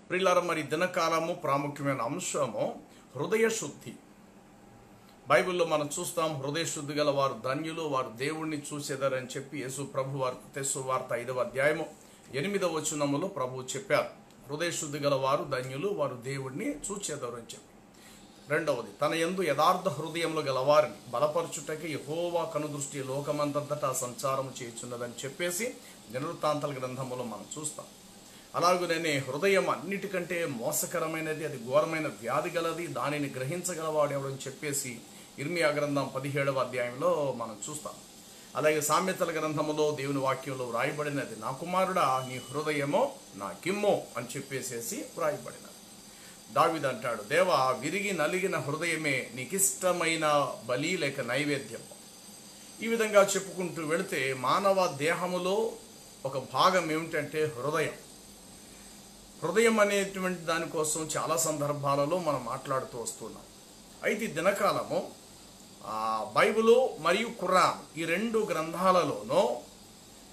ప్రియులారా, మరి దినకాలము ప్రాముఖ్యమైన అంశము హృదయ శుద్ధి. బైబిల్లో మనం చూస్తాం, హృదయ శుద్ధి గల వారు ధన్యులు, వారు దేవుణ్ణి చూసేదారని చెప్పి యేసు ప్రభు వారు తెస్సు వార్త 5వ అధ్యాయము 8వ వచనములో ప్రభువు చెప్పారు. హృదయ శుద్ధి గల వారు ధన్యులు, వారు దేవుణ్ణి చూచేదారు అని చెప్పి. రెండవది, తన యందు యథార్థ హృదయంలో గలవారిని బలపరచుటకి యెహోవా కనుదృష్టి లోకమంతటా సంచారం చేయుచున్నదని చెప్పేసి దినవృత్తాంతాల గ్రంథములో మనం చూస్తాం. అలాగనే హృదయం అన్నిటికంటే మోసకరమైనది, అది ఘోరమైన వ్యాధి గలది, దానిని గ్రహించగలవాడు ఎవడని చెప్పేసి ఇర్మియా గ్రంథం 17వ అధ్యాయంలో మనం చూస్తాం. అలాగే సామెతల గ్రంథములో దేవుని వాక్యంలో వ్రాయబడినది, నా కుమారుడా నీ హృదయమో నాకిమ్మో అని చెప్పేసేసి వ్రాయబడినది. దావీదు అంటాడు, దేవా విరిగి నలిగిన హృదయమే నీకిష్టమైన బలి లేక నైవేద్యం. ఈ విధంగా చెప్పుకుంటూ వెళితే మానవ దేహములో ఒక భాగం ఏమిటంటే హృదయం. హృదయం అనేటువంటి దానికోసం చాలా సందర్భాలలో మనం మాట్లాడుతూ వస్తున్నాం. అయితే దినకాలము బైబిలు మరియు ఖురాన్ ఈ రెండు గ్రంథాలలోనూ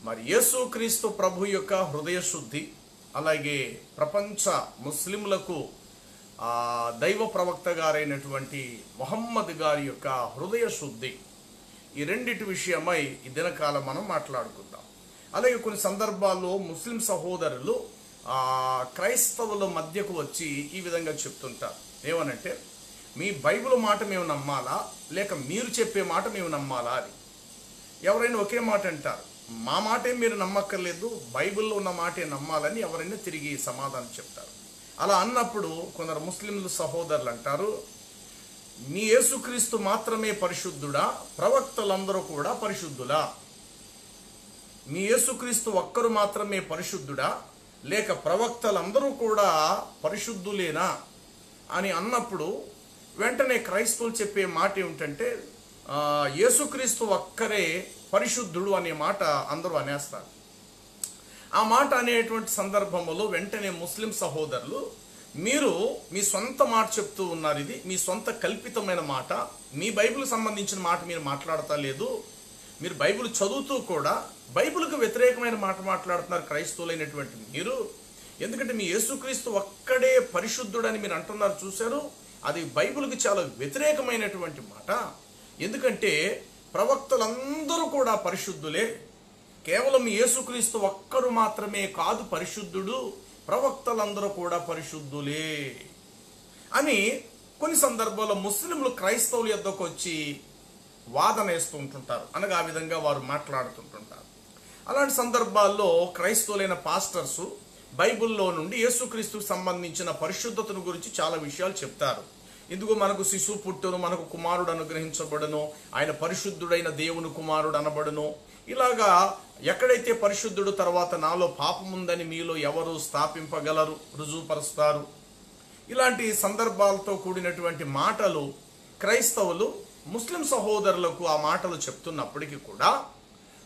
మరి యేసుక్రీస్తు ప్రభు యొక్క హృదయ శుద్ధి, అలాగే ప్రపంచ ముస్లింలకు దైవ ప్రవక్త గారైనటువంటి ముహమ్మద్ గారి యొక్క హృదయ శుద్ధి, ఈ రెండిటి విషయమై ఈ దినకాలం మనం మాట్లాడుకుందాం. అలాగే కొన్ని సందర్భాల్లో ముస్లిం సహోదరులు క్రైస్తవుల మధ్యకు వచ్చి ఈ విధంగా చెప్తుంటారు, ఏమనంటే మీ బైబిల్ మాట మేము నమ్మాలా లేక మీరు చెప్పే మాట మేము నమ్మాలా అని. ఎవరైనా ఒకే మాట అంటారు, మా మాటే మీరు నమ్మక్కర్లేదు, బైబిల్లో ఉన్న మాటే నమ్మాలని ఎవరైనా తిరిగి సమాధానం చెప్తారు. అలా అన్నప్పుడు కొందరు ముస్లింలు సహోదరులు అంటారు, మీ యేసుక్రీస్తు మాత్రమే పరిశుద్ధుడా, ప్రవక్తలందరూ కూడా పరిశుద్ధులా? మీ యేసుక్రీస్తు ఒక్కరు మాత్రమే పరిశుద్ధుడా లేక ప్రవక్తలందరూ కూడా పరిశుద్ధులేనా అని అన్నప్పుడు వెంటనే క్రైస్తవులు చెప్పే మాట ఏమిటంటే యేసుక్రీస్తు ఒక్కరే పరిశుద్ధుడు అనే మాట అందరూ అనేస్తారు. ఆ మాట అనేటువంటి సందర్భంలో వెంటనే ముస్లిం సహోదరులు, మీరు మీ సొంత మాట చెప్తూ ఉన్నారు, ఇది మీ సొంత కల్పితమైన మాట, మీ బైబిల్ సంబంధించిన మాట మీరు మాట్లాడతా లేదు, మీరు బైబిల్ చదువుతూ కూడా బైబిల్కు వ్యతిరేకమైన మాట మాట్లాడుతున్నారు క్రైస్తవులైనటువంటి మీరు. ఎందుకంటే మీ యేసుక్రీస్తు ఒక్కడే పరిశుద్ధుడని మీరు అంటున్నారు, చూశారు, అది బైబిల్కి చాలా వ్యతిరేకమైనటువంటి మాట. ఎందుకంటే ప్రవక్తలందరూ కూడా పరిశుద్ధులే, కేవలం యేసుక్రీస్తు ఒక్కరు మాత్రమే కాదు పరిశుద్ధుడు, ప్రవక్తలందరూ కూడా పరిశుద్ధులే అని కొన్ని సందర్భాల్లో ముస్లింలు క్రైస్తవుల యొద్దకు వచ్చి వాదన వేస్తూ ఉంటుంటారు, అనగా ఆ విధంగా వారు మాట్లాడుతుంటుంటారు. అలాంటి సందర్భాల్లో క్రైస్తవులైన పాస్టర్సు బైబిల్లో నుండి యేసుక్రీస్తుకు సంబంధించిన పరిశుద్ధతను గురించి చాలా విషయాలు చెప్తారు. ఇందుకు మనకు శిశువు పుట్టును, మనకు కుమారుడు అనుగ్రహించబడును, ఆయన పరిశుద్ధుడైన దేవుని కుమారుడు అనబడును. ఇలాగా ఎక్కడైతే పరిశుద్ధుడు తర్వాత నాలో పాపముందని మీలో ఎవరు స్థాపింపగలరు, రుజువుపరుస్తారు. ఇలాంటి సందర్భాలతో కూడినటువంటి మాటలు క్రైస్తవులు ముస్లిం సహోదరులకు ఆ మాటలు చెప్తున్నప్పటికీ కూడా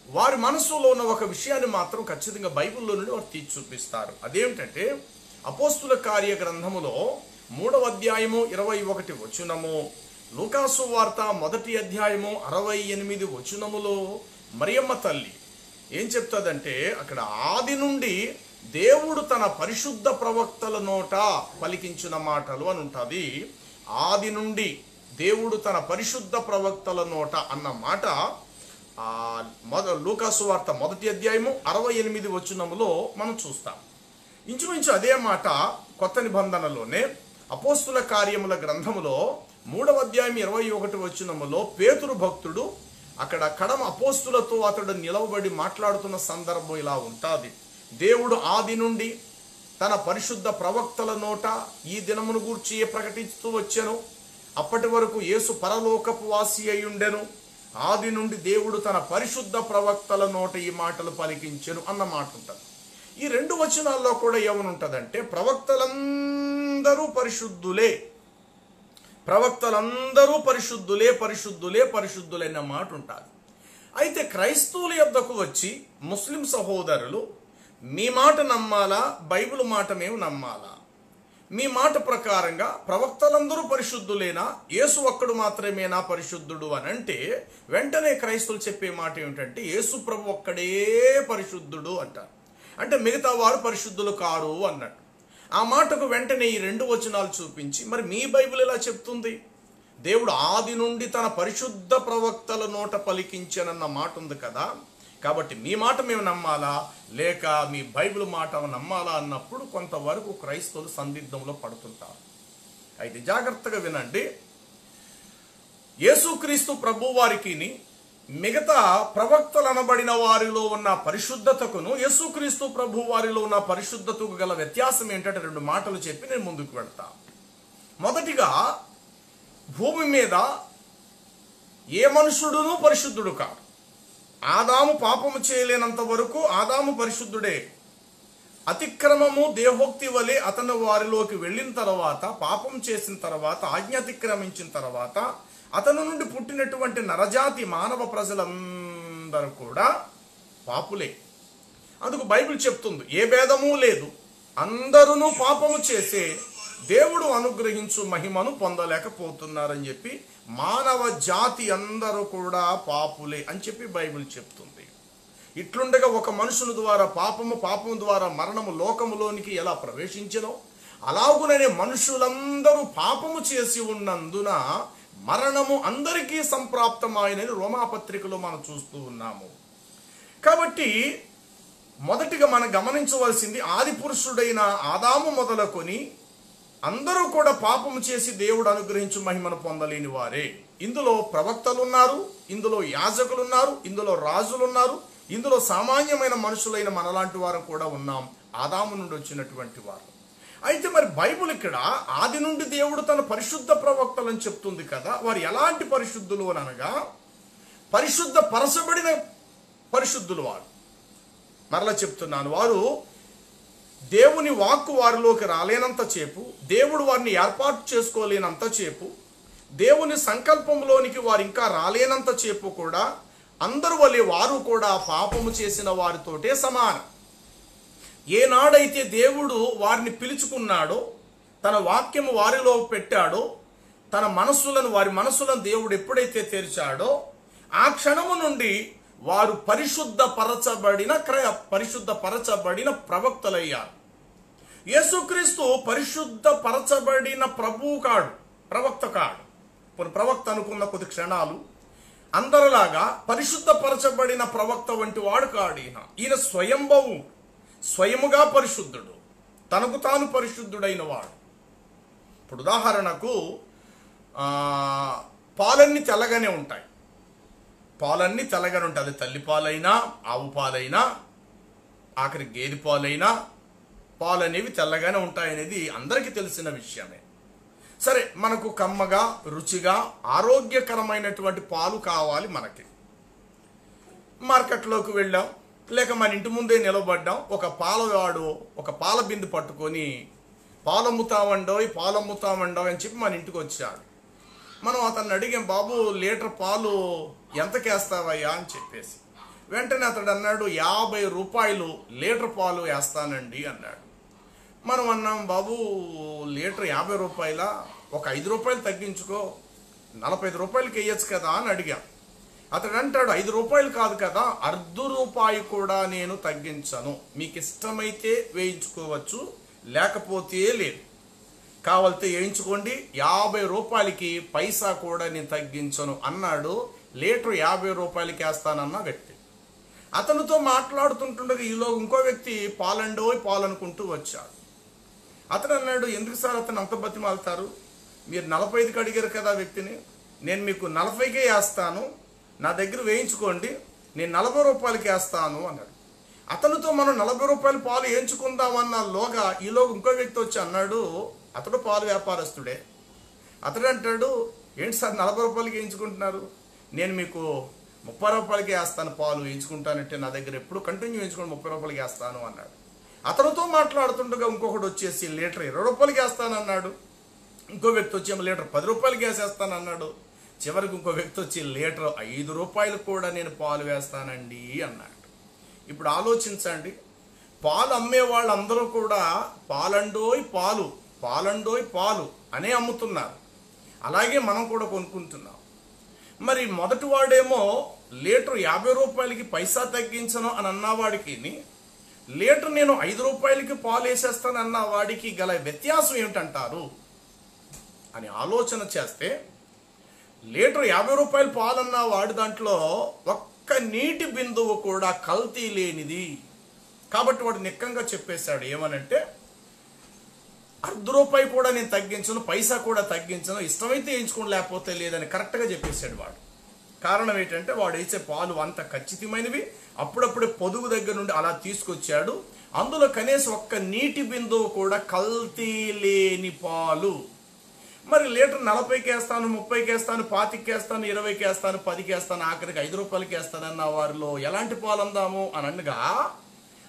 వారి మనసులో ఉన్న ఒక విషయాన్ని మాత్రం ఖచ్చితంగా బైబిల్లో నుండి వారు తీర్చి చూపిస్తారు. అదేమిటంటే అపోస్తుల కార్య గ్రంథములో 3వ అధ్యాయము 21 వచనము, లూకాసు వార్త 1వ అధ్యాయము 68 వచనములో మరియమ్మ తల్లి ఏం చెప్తాదంటే, అక్కడ ఆది నుండి దేవుడు తన పరిశుద్ధ ప్రవక్తల నోట పలికించిన మాటలు అని ఉంటుంది. ఆది నుండి దేవుడు తన పరిశుద్ధ ప్రవక్తల నోట అన్న మాట లూకాసు వార్త 1వ అధ్యాయము 68 వచనములో మనం చూస్తాం. ఇంచుమించు అదే మాట కొత్త నిబంధనలోనే అపోస్తుల కార్యముల గ్రంథములో 3వ అధ్యాయం 21 వచనములో పేతురు భక్తుడు అక్కడ కడమ అపోస్తులతో అతడు నిలవబడి మాట్లాడుతున్న సందర్భం ఇలా ఉంటుంది, దేవుడు ఆది నుండి తన పరిశుద్ధ ప్రవక్తల నోట ఈ దినమును గూర్చి ప్రకటిస్తూ వచ్చెను, అప్పటి వరకు యేసు పరలోకపు వాసి అయి ఉండెను, ఆది నుండి దేవుడు తన పరిశుద్ధ ప్రవక్తల నోట ఈ మాటలు పలికించెను అన్న మాట ఉంటుంది. ఈ రెండు వచనాల్లో కూడా ఏమనుంటుందంటే ప్రవక్తలందరూ పరిశుద్ధులే, ప్రవక్తలందరూ పరిశుద్ధులే, పరిశుద్ధులే, పరిశుద్ధులే అన్న మాట ఉంటుంది. అయితే క్రైస్తవుల యొద్దకు వచ్చి ముస్లిం సహోదరులు, మీ మాట నమ్మాలా బైబిల్ మాట మేము నమ్మాలా, మీ మాట ప్రకారంగా ప్రవక్తలందరూ పరిశుద్ధులేనా, యేసు ఒక్కడు మాత్రమేనా పరిశుద్ధుడు అని అంటే వెంటనే క్రైస్తవులు చెప్పే మాట ఏమిటంటే యేసు ప్రభు ఒక్కడే పరిశుద్ధుడు అంటారు. అంటే మిగతా వారు పరిశుద్ధులు కారు అన్నట్టు. ఆ మాటకు వెంటనే ఈ 2 వచనాలు చూపించి, మరి మీ బైబిల్ ఎలా చెప్తుంది? దేవుడు ఆది నుండి తన పరిశుద్ధ ప్రవక్తల నోట పలికించానన్న మాట ఉంది కదా, కాబట్టి మీ మాట మేము నమ్మాలా లేక మీ బైబిల్ మాట నమ్మాలా అన్నప్పుడు కొంతవరకు క్రైస్తవులు సందిగ్ధంలో పడుతుంటారు. అయితే జాగ్రత్తగా వినండి. యేసుక్రీస్తు ప్రభు వారికి మిగతా ప్రవక్తలు అనబడిన వారిలో ఉన్న పరిశుద్ధతకును యేసుక్రీస్తు ప్రభు వారిలో ఉన్న పరిశుద్ధతకు గల వ్యత్యాసం ఏంటంటే 2 మాటలు చెప్పి నేను ముందుకు వెళ్తా. మొదటిగా, భూమి మీద ఏ మనుషుడును పరిశుద్ధుడు కాదు. ఆదాము పాపము చేయలేనంత వరకు ఆదాము పరిశుద్ధుడే. అతిక్రమము దేహోక్తి వలె అతను వారిలోకి వెళ్ళిన తర్వాత, పాపం చేసిన తర్వాత, ఆజ్ఞ అతిక్రమించిన తర్వాత అతను నుండి పుట్టినటువంటి నరజాతి మానవ ప్రజలందరూ కూడా పాపులే. అందుకు బైబిల్ చెప్తుంది, ఏ భేదము లేదు, అందరూ పాపము చేసే దేవుడు అనుగ్రహించు మహిమను పొందలేకపోతున్నారని చెప్పి, మానవ జాతి అందరూ కూడా పాపులే అని చెప్పి బైబిల్ చెప్తుంది. ఇట్లుండగా ఒక మనుషుని ద్వారా పాపము ద్వారా మరణము లోకములోనికి ఎలా ప్రవేశించనో, అలాగుననే మనుషులందరూ పాపము చేసి ఉన్నందున మరణము అందరికీ సంప్రాప్తమైనని రోమాపత్రికలో మనం చూస్తూ ఉన్నాము. కాబట్టి మొదటిగా మనం గమనించవలసింది, ఆది పురుషుడైన ఆదాము మొదలుకొని అందరూ కూడా పాపము చేసి దేవుడు అనుగ్రహించు మహిమను పొందలేని వారే. ఇందులో ప్రవక్తలు ఉన్నారు, ఇందులో యాజకులు ఉన్నారు, ఇందులో రాజులు ఉన్నారు, ఇందులో సామాన్యమైన మనుషులైన మనలాంటి వారు కూడా ఉన్నాం, ఆదాము నుండి వచ్చినటువంటి వారు. అయితే మరి బైబిల్ ఇక్కడ ఆది నుండి దేవుడు తన పరిశుద్ధ ప్రవక్తలను చెప్తుంది కదా, వారు ఎలాంటి పరిశుద్ధులు అని అనగా, పరిశుద్ధ పరచబడిన పరిశుద్ధులు వారు. మరలా చెప్తున్నాను, వారు దేవుని వాక్కు వారిలోకి రాలేనంత చేపు, దేవుడు వారిని ఏర్పాటు చేసుకోలేనంత చేపు, దేవుని సంకల్పంలోనికి వారు ఇంకా రాలేనంత చేపు కూడా అందరు వలె వారు కూడా పాపము చేసిన వారితోటే సమానం. ఏనాడైతే దేవుడు వారిని పిలుచుకున్నాడో, తన వాక్యము వారిలో పెట్టాడో, వారి మనస్సులను దేవుడు ఎప్పుడైతే తెరిచాడో, ఆ క్షణము నుండి వారు పరిశుద్ధపరచబడిన ప్రవక్తలయ్యారు. యేసుక్రీస్తు పరిశుద్ధపరచబడిన ప్రభువు కాడు, ప్రవక్త కాడు. ప్రవక్త అనుకున్న కొద్ది క్షణాలు అందరిలాగా పరిశుద్ధపరచబడిన ప్రవక్త వంటి వాడు కాడు. ఈయన స్వయముగా పరిశుద్ధుడు, తనకు తాను పరిశుద్ధుడైన వాడు. ఇప్పుడు ఉదాహరణకు పాలన్నీ తెల్లగానే ఉంటాయి. అది తల్లి పాలైనా, ఆవు పాలైనా, ఆఖరి గేదె పాలైనా, పాలు అనేవి తెల్లగానే ఉంటాయనేది అందరికీ తెలిసిన విషయమే. సరే, మనకు కమ్మగా, రుచిగా, ఆరోగ్యకరమైనటువంటి పాలు కావాలి. మనకి మార్కెట్లోకి వెళ్ళాం, లేక మన ఇంటి ముందే నిలబడ్డాం, ఒక పాలవాడు ఒక పాల బిందు పట్టుకొని పాలమ్ముతామండో అని చెప్పి మన ఇంటికి వచ్చాడు. మనం అతన్ని అడిగాం, బాబు లీటర్ పాలు ఎంతకేస్తావయ్యా అని చెప్పేసి. వెంటనే అతడు అన్నాడు, 50 రూపాయలు లీటర్ పాలు వేస్తానండి అన్నాడు. మనం అన్నాం, బాబు లీటర్ 50 రూపాయలా, ఒక 5 రూపాయలు తగ్గించుకో, 45 రూపాయలకి వేయచ్చు కదా అని అడిగాం. అతడు అంటాడు, 5 రూపాయలు కాదు కదా, ₹1.5 కూడా నేను తగ్గించను, మీకు ఇష్టమైతే వేయించుకోవచ్చు, లేకపోతే లేదు, కావాలితే వేయించుకోండి, 50 రూపాయలకి పైసా కూడా నేను తగ్గించను అన్నాడు. లీటర్ 50 రూపాయలకి వేస్తానన్న వ్యక్తి. అతనితో మాట్లాడుతుంటుండగా ఈలో ఇంకో వ్యక్తి పాలనుకుంటూ వచ్చాడు. అతను అన్నాడు, ఎందుకు సార్ అతను అంత బతిమాలుతారు, మీరు 45కి అడిగారు కదా వ్యక్తిని, నేను మీకు 40కే వేస్తాను, నా దగ్గర వేయించుకోండి, నేను 40 రూపాయలకి వేస్తాను అన్నాడు. అతనితో మనం 40 రూపాయల పాలు వేయించుకుందామన్న ఈలోగా ఇంకో వ్యక్తి వచ్చి అన్నాడు, అతడు పాలు వ్యాపారస్తుడే. అతడు అంటాడు, ఏంటి సార్ 40 రూపాయలకి వేయించుకుంటున్నారు, నేను మీకు 30 రూపాయలకి వేస్తాను, పాలు వేయించుకుంటానంటే నా దగ్గర ఎప్పుడు కంటిన్యూ వేయించుకొని 30 రూపాయలకి వేస్తాను అన్నాడు. అతనితో మాట్లాడుతుండగా ఇంకొకటి వచ్చేసి లీటర్ 20 రూపాయలకి వేస్తానన్నాడు. ఇంకో వ్యక్తి వచ్చి లీటర్ 10 రూపాయలకి వేసేస్తానన్నాడు. చివరికి ఇంకో వ్యక్తి వచ్చి లీటర్ 5 రూపాయలు కూడా నేను పాలు వేస్తానండి అన్నాడు. ఇప్పుడు ఆలోచించండి, పాలు అమ్మే వాళ్ళందరూ కూడా పాలండోయ్ పాలు అనే అమ్ముతున్నారు. అలాగే మనం కూడా కొనుక్కుంటున్నాం. మరి మొదటి వాడేమో లీటర్ 50 రూపాయలకి పైసా తగ్గించను అని అన్నవాడికి లీటర్ నేను 5 రూపాయలకి పాలు వేసేస్తానన్న వాడికి గల వ్యత్యాసం ఏమిటంటారు అని ఆలోచన చేస్తే, లీటర్ 50 రూపాయల పాలన్న వాడి దాంట్లో ఒక్క నీటి బిందువు కూడా కల్తీ లేనిది. కాబట్టి వాడు నిక్కంగా చెప్పేశాడు ఏమనంటే, ₹1 కూడా నేను తగ్గించను, పైసా కూడా తగ్గించను, ఇష్టమైతే వేయించుకోండి లేకపోతే లేదని కరెక్ట్గా చెప్పేశాడు వాడు. కారణం ఏంటంటే వాడు వేసే పాలు అంత ఖచ్చితమైనవి, అప్పుడప్పుడే పొదుగు దగ్గర నుండి అలా తీసుకొచ్చాడు. అందులో కనీసం ఒక్క నీటి బిందువు కూడా కల్తీ లేని పాలు. మరి లీటర్ 40కి వేస్తాను, 30కి వేస్తాను, 25కి వేస్తాను, 20కి వేస్తాను, 10కి వేస్తాను, ఆఖరికి 5 రూపాయలకి వేస్తానన్న వారిలో ఎలాంటి పాలు అందాము అని అనగా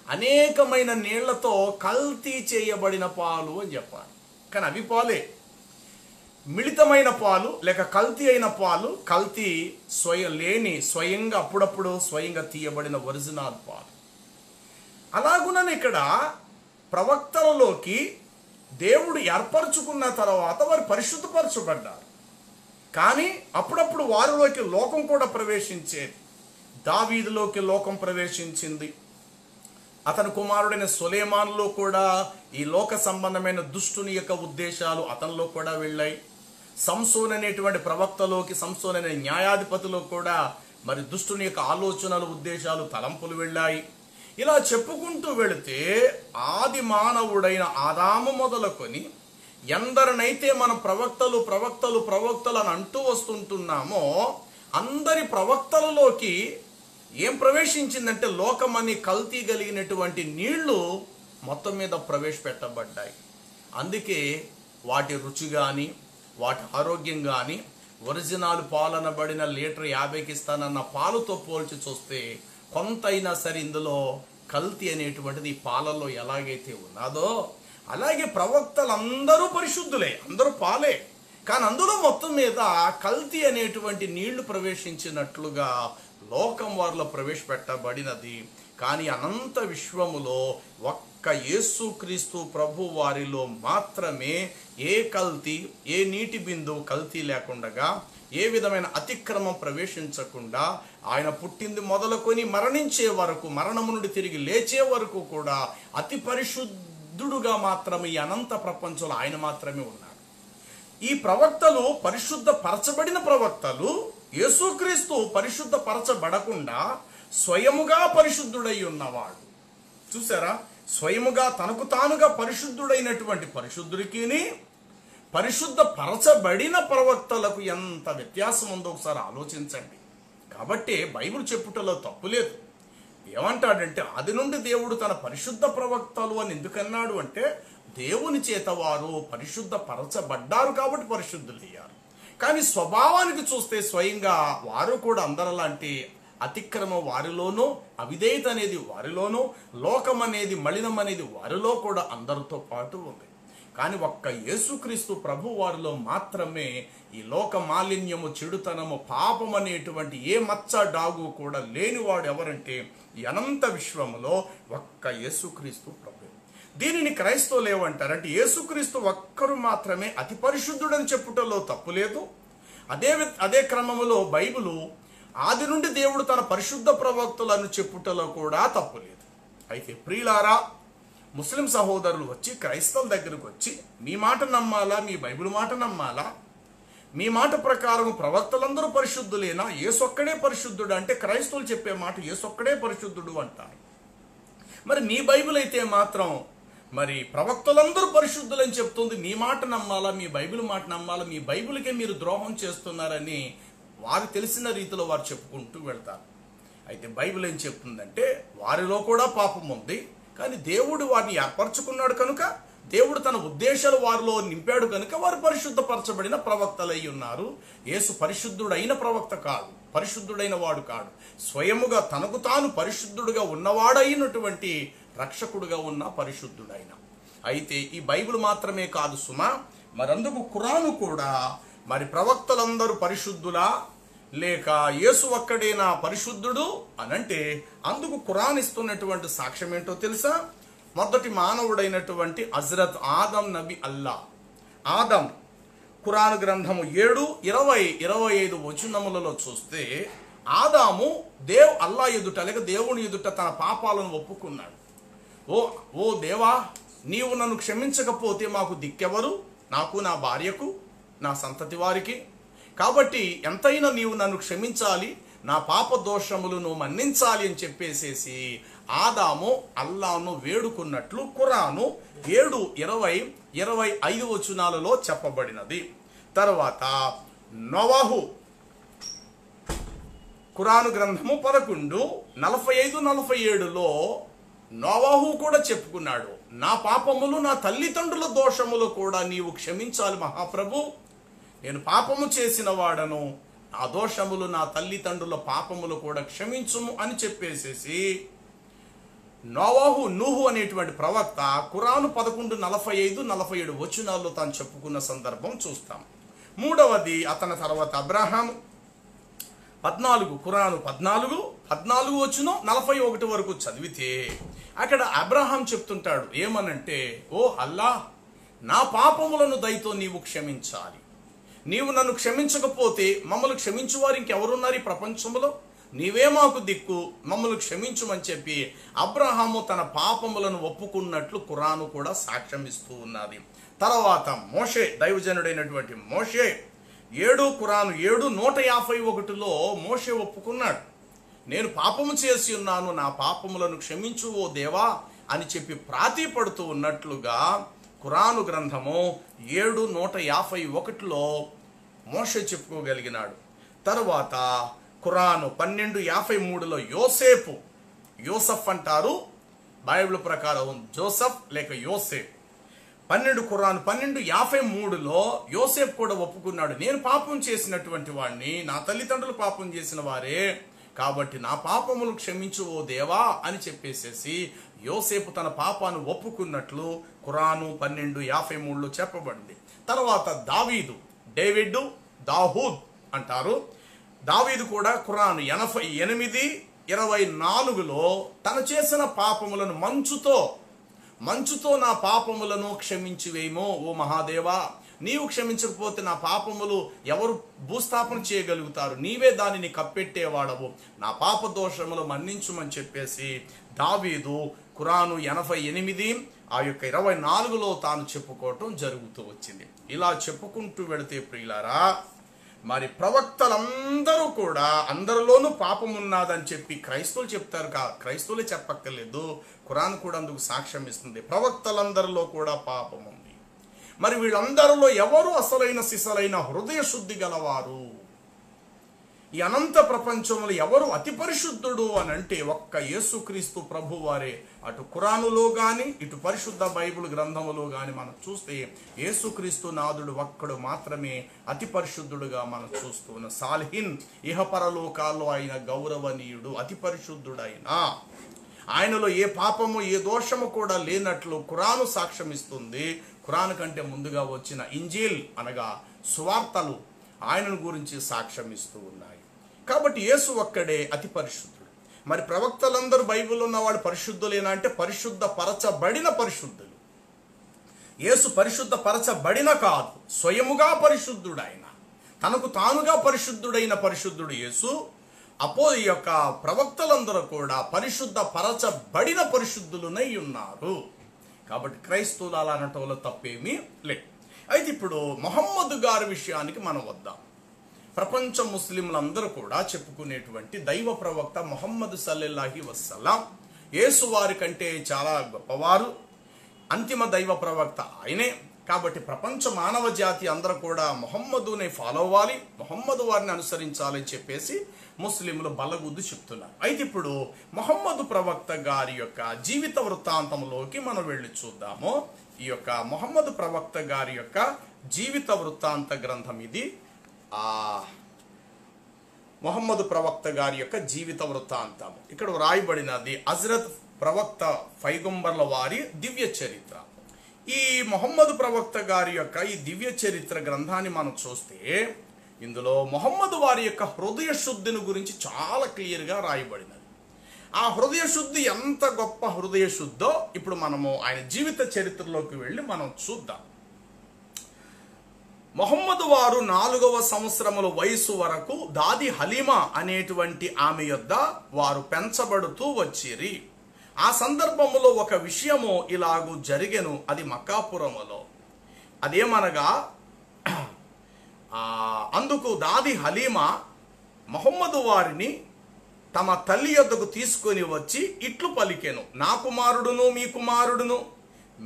అనేకమైన నీళ్లతో కల్తీ చేయబడిన పాలు అని చెప్పాలి. కానీ అవి పాలే. మిళితమైన పాలు లేక కల్తీ అయిన పాలు, కల్తీ స్వయంగా అప్పుడప్పుడు స్వయంగా తీయబడిన ఒరిజినల్ పాలు. అలాగునని ఇక్కడ ప్రవక్తలలోకి దేవుడు ఏర్పరచుకున్న తర్వాత వారు పరిశుద్ధపరచబడ్డారు. కానీ అప్పుడప్పుడు వారిలోకి లోకం కూడా ప్రవేశించేది. దావీదులోకి లోకం ప్రవేశించింది. అతని కుమారుడైన సొలొమోనులో కూడా ఈ లోక సంబంధమైన దుష్టుని యొక్క ఉద్దేశాలు అతనిలో కూడా వెళ్ళాయి. సంసోను అనేటువంటి ప్రవక్తలోకి, సంసోను అనే న్యాయాధిపతిలో కూడా మరి దుష్టుని యొక్క ఆలోచనలు, ఉద్దేశాలు, తలంపులు వెళ్ళాయి. ఇలా చెప్పుకుంటూ వెళితే ఆది మానవుడైన ఆదాము మొదలుకొని ఎందరినైతే మనం ప్రవక్తలు అని అంటూ వస్తుంటున్నామో అందరి ప్రవక్తలలోకి ఏం ప్రవేశించిందంటే లోకమని కల్తీ కలిగినటువంటి నీళ్లు మొత్తం మీద ప్రవేశపెట్టబడ్డాయి. అందుకే వాటి రుచి కానీ వాటి ఆరోగ్యం కానీ ఒరిజినల్ పాలనబడిన లీటర్ 50కి ఇస్తానన్న పాలుతో పోల్చి చూస్తే కొంతైనా సరే ఇందులో కల్తీ అనేటువంటిది ఈ పాలల్లో ఎలాగైతే ఉన్నదో అలాగే ప్రవక్తలందరూ పరిశుద్ధులే, అందరూ పాలే. కానీ అందులో మొత్తం మీద కల్తీ అనేటువంటి నీళ్లు ప్రవేశించినట్లుగా లోకం వారిలో ప్రవేశపెట్టబడినది. కానీ అనంత విశ్వములో ఒక్క యేసుక్రీస్తు ప్రభు వారిలో మాత్రమే ఏ కల్తీ, ఏ నీటి బిందువు కల్తీ లేకుండా, ఏ విధమైన అతిక్రమం ప్రవేశించకుండా ఆయన పుట్టింది మొదలుకొని మరణించే వరకు, మరణము నుండి తిరిగి లేచే వరకు కూడా అతి పరిశుద్ధుడుగా మాత్రమే ఈ అనంత ప్రపంచంలో ఆయన మాత్రమే ఉన్నాడు. ఈ ప్రవక్తలు పరిశుద్ధపరచబడిన ప్రవక్తలు. యేసుక్రీస్తు పరిశుద్ధపరచబడకుండా స్వయముగా పరిశుద్ధుడై ఉన్నవాడు. చూసారా, స్వయముగా తనకు తానుగా పరిశుద్ధుడైనటువంటి పరిశుద్ధుడికి పరిశుద్ధపరచబడిన ప్రవక్తలకు ఎంత వ్యత్యాసం ఉందో ఒకసారి ఆలోచించండి. కాబట్టి బైబిల్ చెప్పుటలో తప్పు లేదు. ఏమంటాడంటే ఆది నుండి దేవుడు తన పరిశుద్ధ ప్రవక్తలు అని ఎందుకన్నాడు అంటే దేవుని చేత వారు పరిశుద్ధపరచబడ్డారు కాబట్టి పరిశుద్ధులయ్యారు. కానీ స్వభావానికి చూస్తే స్వయంగా వారు కూడా అందరిలాంటి అతిక్రమం వారిలోనూ, అవిధేయత అనేది వారిలోనూ, లోకం అనేది, మలినం అనేది వారిలో కూడా అందరితో పాటు ఉంది. కానీ ఒక్క యేసుక్రీస్తు ప్రభు వారిలో మాత్రమే ఈ లోక మాలిన్యము, చెడుతనము, పాపం అనేటువంటి ఏ మచ్చ డాగు కూడా లేనివాడు ఎవరంటే ఈ అనంత విశ్వములో ఒక్క యేసుక్రీస్తు ప్రభు. దీనిని క్రైస్తవులు ఏమంటారంటే యేసుక్రీస్తు ఒక్కరు మాత్రమే అతి పరిశుద్ధుడని చెప్పుటలో తప్పు లేదు. అదే క్రమములో బైబిలు ఆది నుండి దేవుడు తన పరిశుద్ధ ప్రవక్తలను చెప్పుటలో కూడా తప్పు లేదు. అయితే ప్రియులారా, ముస్లిం సహోదరులు వచ్చి క్రైస్తవుల దగ్గరకు వచ్చి మీ మాట నమ్మాలా, మీ బైబిల్ మాట నమ్మాలా, మీ మాట ప్రకారం ప్రవక్తలందరూ పరిశుద్ధులేనా, యేసొక్కడే పరిశుద్ధుడు అంటే క్రైస్తవులు చెప్పే మాట యేసొక్కడే పరిశుద్ధుడు అంటారు. మరి మీ బైబిల్ అయితే మాత్రం మరి ప్రవక్తలందరూ పరిశుద్ధులని చెప్తుంది. మీ మాట నమ్మాలా, మీ బైబిల్ మాట నమ్మాలా, మీ బైబిల్కే మీరు ద్రోహం చేస్తున్నారని వారు తెలిసిన రీతిలో వారు చెప్పుకుంటూ వెళ్తారు. అయితే బైబిల్ ఏం చెప్తుందంటే వారిలో కూడా పాపం ఉంది, కానీ దేవుడు వారిని ఏర్పరచుకున్నాడు కనుక, దేవుడు తన ఉద్దేశాలు వారిలో నింపాడు కనుక వారు పరిశుద్ధపరచబడిన ప్రవక్తలై ఉన్నారు. యేసు పరిశుద్ధుడైన ప్రవక్త కాదు, పరిశుద్ధుడైన వాడు కాడు. స్వయముగా తనకు తాను పరిశుద్ధుడుగా ఉన్నవాడైనటువంటి రక్షకుడుగా ఉన్న పరిశుద్ధుడైన. అయితే ఈ బైబిల్ మాత్రమే కాదు సుమా, మరందుకు ఖురాను కూడా మరి ప్రవక్తలందరూ పరిశుద్ధులా లేక యేసు ఒక్కడేనా పరిశుద్ధుడు అనంటే అందుకు ఖురాన్ ఇస్తున్నటువంటి సాక్ష్యం ఏంటో తెలుసా? మొదటి మానవుడైనటువంటి హజ్రత్ ఆదం నబి ఆదం ఖురాన్ గ్రంథము 7:20-25 వచనములలో చూస్తే ఆదాము అల్లా ఎదుట లేక దేవుని ఎదుట తన పాపాలను ఒప్పుకున్నాడు. ఓ ఓ దేవా, నీవు నన్ను క్షమించకపోతే మాకు దిక్కెవరు, నాకు, నా భార్యకు, నా సంతతి వారికి. కాబట్టి ఎంతైనా నీవు నన్ను క్షమించాలి, నా పాప దోషములను మన్నించాలి అని చెప్పేసేసి ఆదాము అల్లాను వేడుకున్నట్లు ఖురాను 7:20-25 వచనాలలో చెప్పబడినది. తర్వాత నోవాహు, ఖురాను గ్రంథము 11:45-47లో నోవాహు కూడా చెప్పుకున్నాడు, నా పాపములు, నా తల్లిదండ్రుల దోషములు కూడా నీవు క్షమించాలి మహాప్రభు. నేను పాపము చేసిన వాడను, ఆ దోషములు, నా తల్లిదండ్రుల పాపములు కూడా క్షమించుము అని చెప్పేసేసి నూహు అనేటువంటి ప్రవక్త ఖురాను 11:45-47 వచనాల్లో తాను చెప్పుకున్న సందర్భం చూస్తాం. మూడవది అతని తర్వాత అబ్రహాం 14, ఖురాను 14 వచనం 41 వరకు చదివితే అక్కడ అబ్రహాం చెప్తుంటాడు ఏమనంటే, ఓ అల్లా, నా పాపములను దయతో నీవు క్షమించాలి. నీవు నన్ను క్షమించకపోతే మమ్మల్ని క్షమించు వారు ఇంకెవరున్నారు ఈ ప్రపంచంలో? నీవే మాకు దిక్కు, మమ్మల్ని క్షమించుమని చెప్పి అబ్రహాము తన పాపములను ఒప్పుకున్నట్లు ఖురాను కూడా సాక్ష్యం ఇస్తూ ఉన్నది. తర్వాత మోషే, దైవజనుడైనటువంటి మోషే 7 ఖురాను 7:151లో మోషే ఒప్పుకున్నాడు, నేను పాపము చేసి ఉన్నాను, నా పాపములను క్షమించు ఓ దేవా అని చెప్పి ప్రాతిపడుతూ ఉన్నట్లుగా ఖురాను గ్రంథము 7:151లో మోషే చెప్పుకోగలిగినాడు. తర్వాత ఖురాను 12:53లో యోసెఫ్ అంటారు, బైబిల్ ప్రకారం జోసెఫ్ లేక యోసేఫ్. ఖురాను 12:53లో యోసేఫ్ కూడా ఒప్పుకున్నాడు, నేను పాపం చేసినటువంటి వాడిని, నా తల్లిదండ్రులు పాపం చేసిన వారే, కాబట్టి నా పాపములు క్షమించు ఓ దేవా అని చెప్పేసేసి యోసేపు తన పాపాన్ని ఒప్పుకున్నట్లు ఖురాను 12:53లో చెప్పబడింది. తర్వాత దావీద్ అంటారు, దావీదు కూడా ఖురాను 88:24లో తను చేసిన పాపములను మంచుతో నా పాపములను క్షమించివేమో ఓ మహాదేవా, నీవు క్షమించకపోతే నా పాపములు ఎవరు భూస్థాపన చేయగలుగుతారు, నీవే దానిని కప్పెట్టేవాడవు, నా పాప దోషములు మన్నించుమని చెప్పేసి దావీదు ఖురాను 88:24లో తాను చెప్పుకోవటం జరుగుతూ వచ్చింది. ఇలా చెప్పుకుంటూ వెళితే ప్రియులారా, మరి ప్రవక్తలందరూ కూడా అందరిలోనూ పాపం ఉన్నదని చెప్పి క్రైస్తవులు చెప్తారు. క్రైస్తవులే చెప్పక్కర్లేదు, ఖురాన్ కూడా అందుకు సాక్ష్యం ఇస్తుంది. ప్రవక్తలందరిలో కూడా పాపం ఉంది. మరి వీళ్ళందరిలో ఎవరు అసలైన సిసలైన హృదయ శుద్ధి గలవారు? ఈ అనంత ప్రపంచంలో ఎవరు అతి పరిశుద్ధుడు అని అంటే ఒక్క యేసుక్రీస్తు ప్రభు వారే. అటు ఖురానులో గాని ఇటు పరిశుద్ధ బైబిల్ గ్రంథములో గాని మనం చూస్తే యేసుక్రీస్తు నాథుడు ఒక్కడు మాత్రమే అతి పరిశుద్ధుడుగా మనం చూస్తున్నాం. సాలిహిన్, ఇహపరలోకాల్లో ఆయన గౌరవనీయుడు, అతి పరిశుద్ధుడైన ఆయనలో ఏ పాపము ఏ దోషము కూడా లేనట్లు ఖురాను సాక్ష్యం ఇస్తుంది. ఖురాను కంటే ముందుగా వచ్చిన ఇంజీల్ అనగా సువార్తలు ఆయనను గురించి సాక్ష్యం ఇస్తూ ఉన్నాయి. కాబట్టి యేసు ఒక్కడే అతి పరిశుద్ధుడు. మరి ప్రవక్తలందరూ బైబిల్లో ఉన్న వాళ్ళు పరిశుద్ధులేనా అంటే పరిశుద్ధ పరచబడిన పరిశుద్ధులు. యేసు పరిశుద్ధ పరచబడిన కాదు, స్వయముగా పరిశుద్ధుడు. ఆయన తనకు తానుగా పరిశుద్ధుడైన పరిశుద్ధుడు యేసు. ఈ యొక్క ప్రవక్తలందరూ కూడా పరిశుద్ధ పరచబడిన పరిశుద్ధులునై ఉన్నారు. కాబట్టి క్రైస్తవులు అలా అనటంలో తప్పేమీ లేదు. అయితే ఇప్పుడు మొహమ్మద్ గారి విషయానికి మనం వద్దాం. ప్రపంచ ముస్లింలందరూ కూడా చెప్పుకునేటువంటి దైవ ప్రవక్త మొహమ్మద్ సల్లల్లాహు వసల్లం యేసు వారి కంటే చాలా గొప్పవారు, అంతిమ దైవ ప్రవక్త ఆయనే. కాబట్టి ప్రపంచ మానవ జాతి అందరూ కూడా మొహమ్మదునే ఫాలో అవ్వాలి, మొహమ్మదు వారిని అనుసరించాలని చెప్పేసి ముస్లింలు బల్లగుద్దు చెప్తున్నారు. అయితే ఇప్పుడు మొహమ్మదు ప్రవక్త గారి యొక్క జీవిత వృత్తాంతంలోకి మనం వెళ్ళి చూద్దాము. ఈ యొక్క మొహమ్మద్ ప్రవక్త గారి యొక్క జీవిత వృత్తాంత గ్రంథం ఇది. మొహమ్మద్ ప్రవక్త గారి యొక్క జీవిత వృత్తాంతం ఇక్కడ రాయబడినది హజరత్ ప్రవక్త పైగంబర్ల వారి దివ్య చరిత్ర. ఈ మొహమ్మద్ ప్రవక్త గారి యొక్క ఈ దివ్య చరిత్ర గ్రంథాన్ని మనం చూస్తే ఇందులో మొహమ్మద్ వారి యొక్క హృదయ శుద్ధిని గురించి చాలా క్లియర్గా రాయబడినది. ఆ హృదయ శుద్ధి ఎంత గొప్ప హృదయ శుద్ధో ఇప్పుడు మనము ఆయన జీవిత చరిత్రలోకి వెళ్ళి మనం చూద్దాం. మొహమ్మద్ వారు 4వ సంవత్సరముల వయసు వరకు దాది హలీమా అనేటువంటి ఆమె యొద్ద వారు పెంచబడుతూ వచ్చిరి. ఆ సందర్భములో ఒక విషయము ఇలాగూ జరిగెను. అది మక్కాపురములో. అదేమనగా అందుకు దాది హలీమా మొహమ్మదు వారిని తమ తల్లి యొద్దకు తీసుకొని వచ్చి ఇట్లు పలికెను, నా కుమారుడును మీ కుమారుడును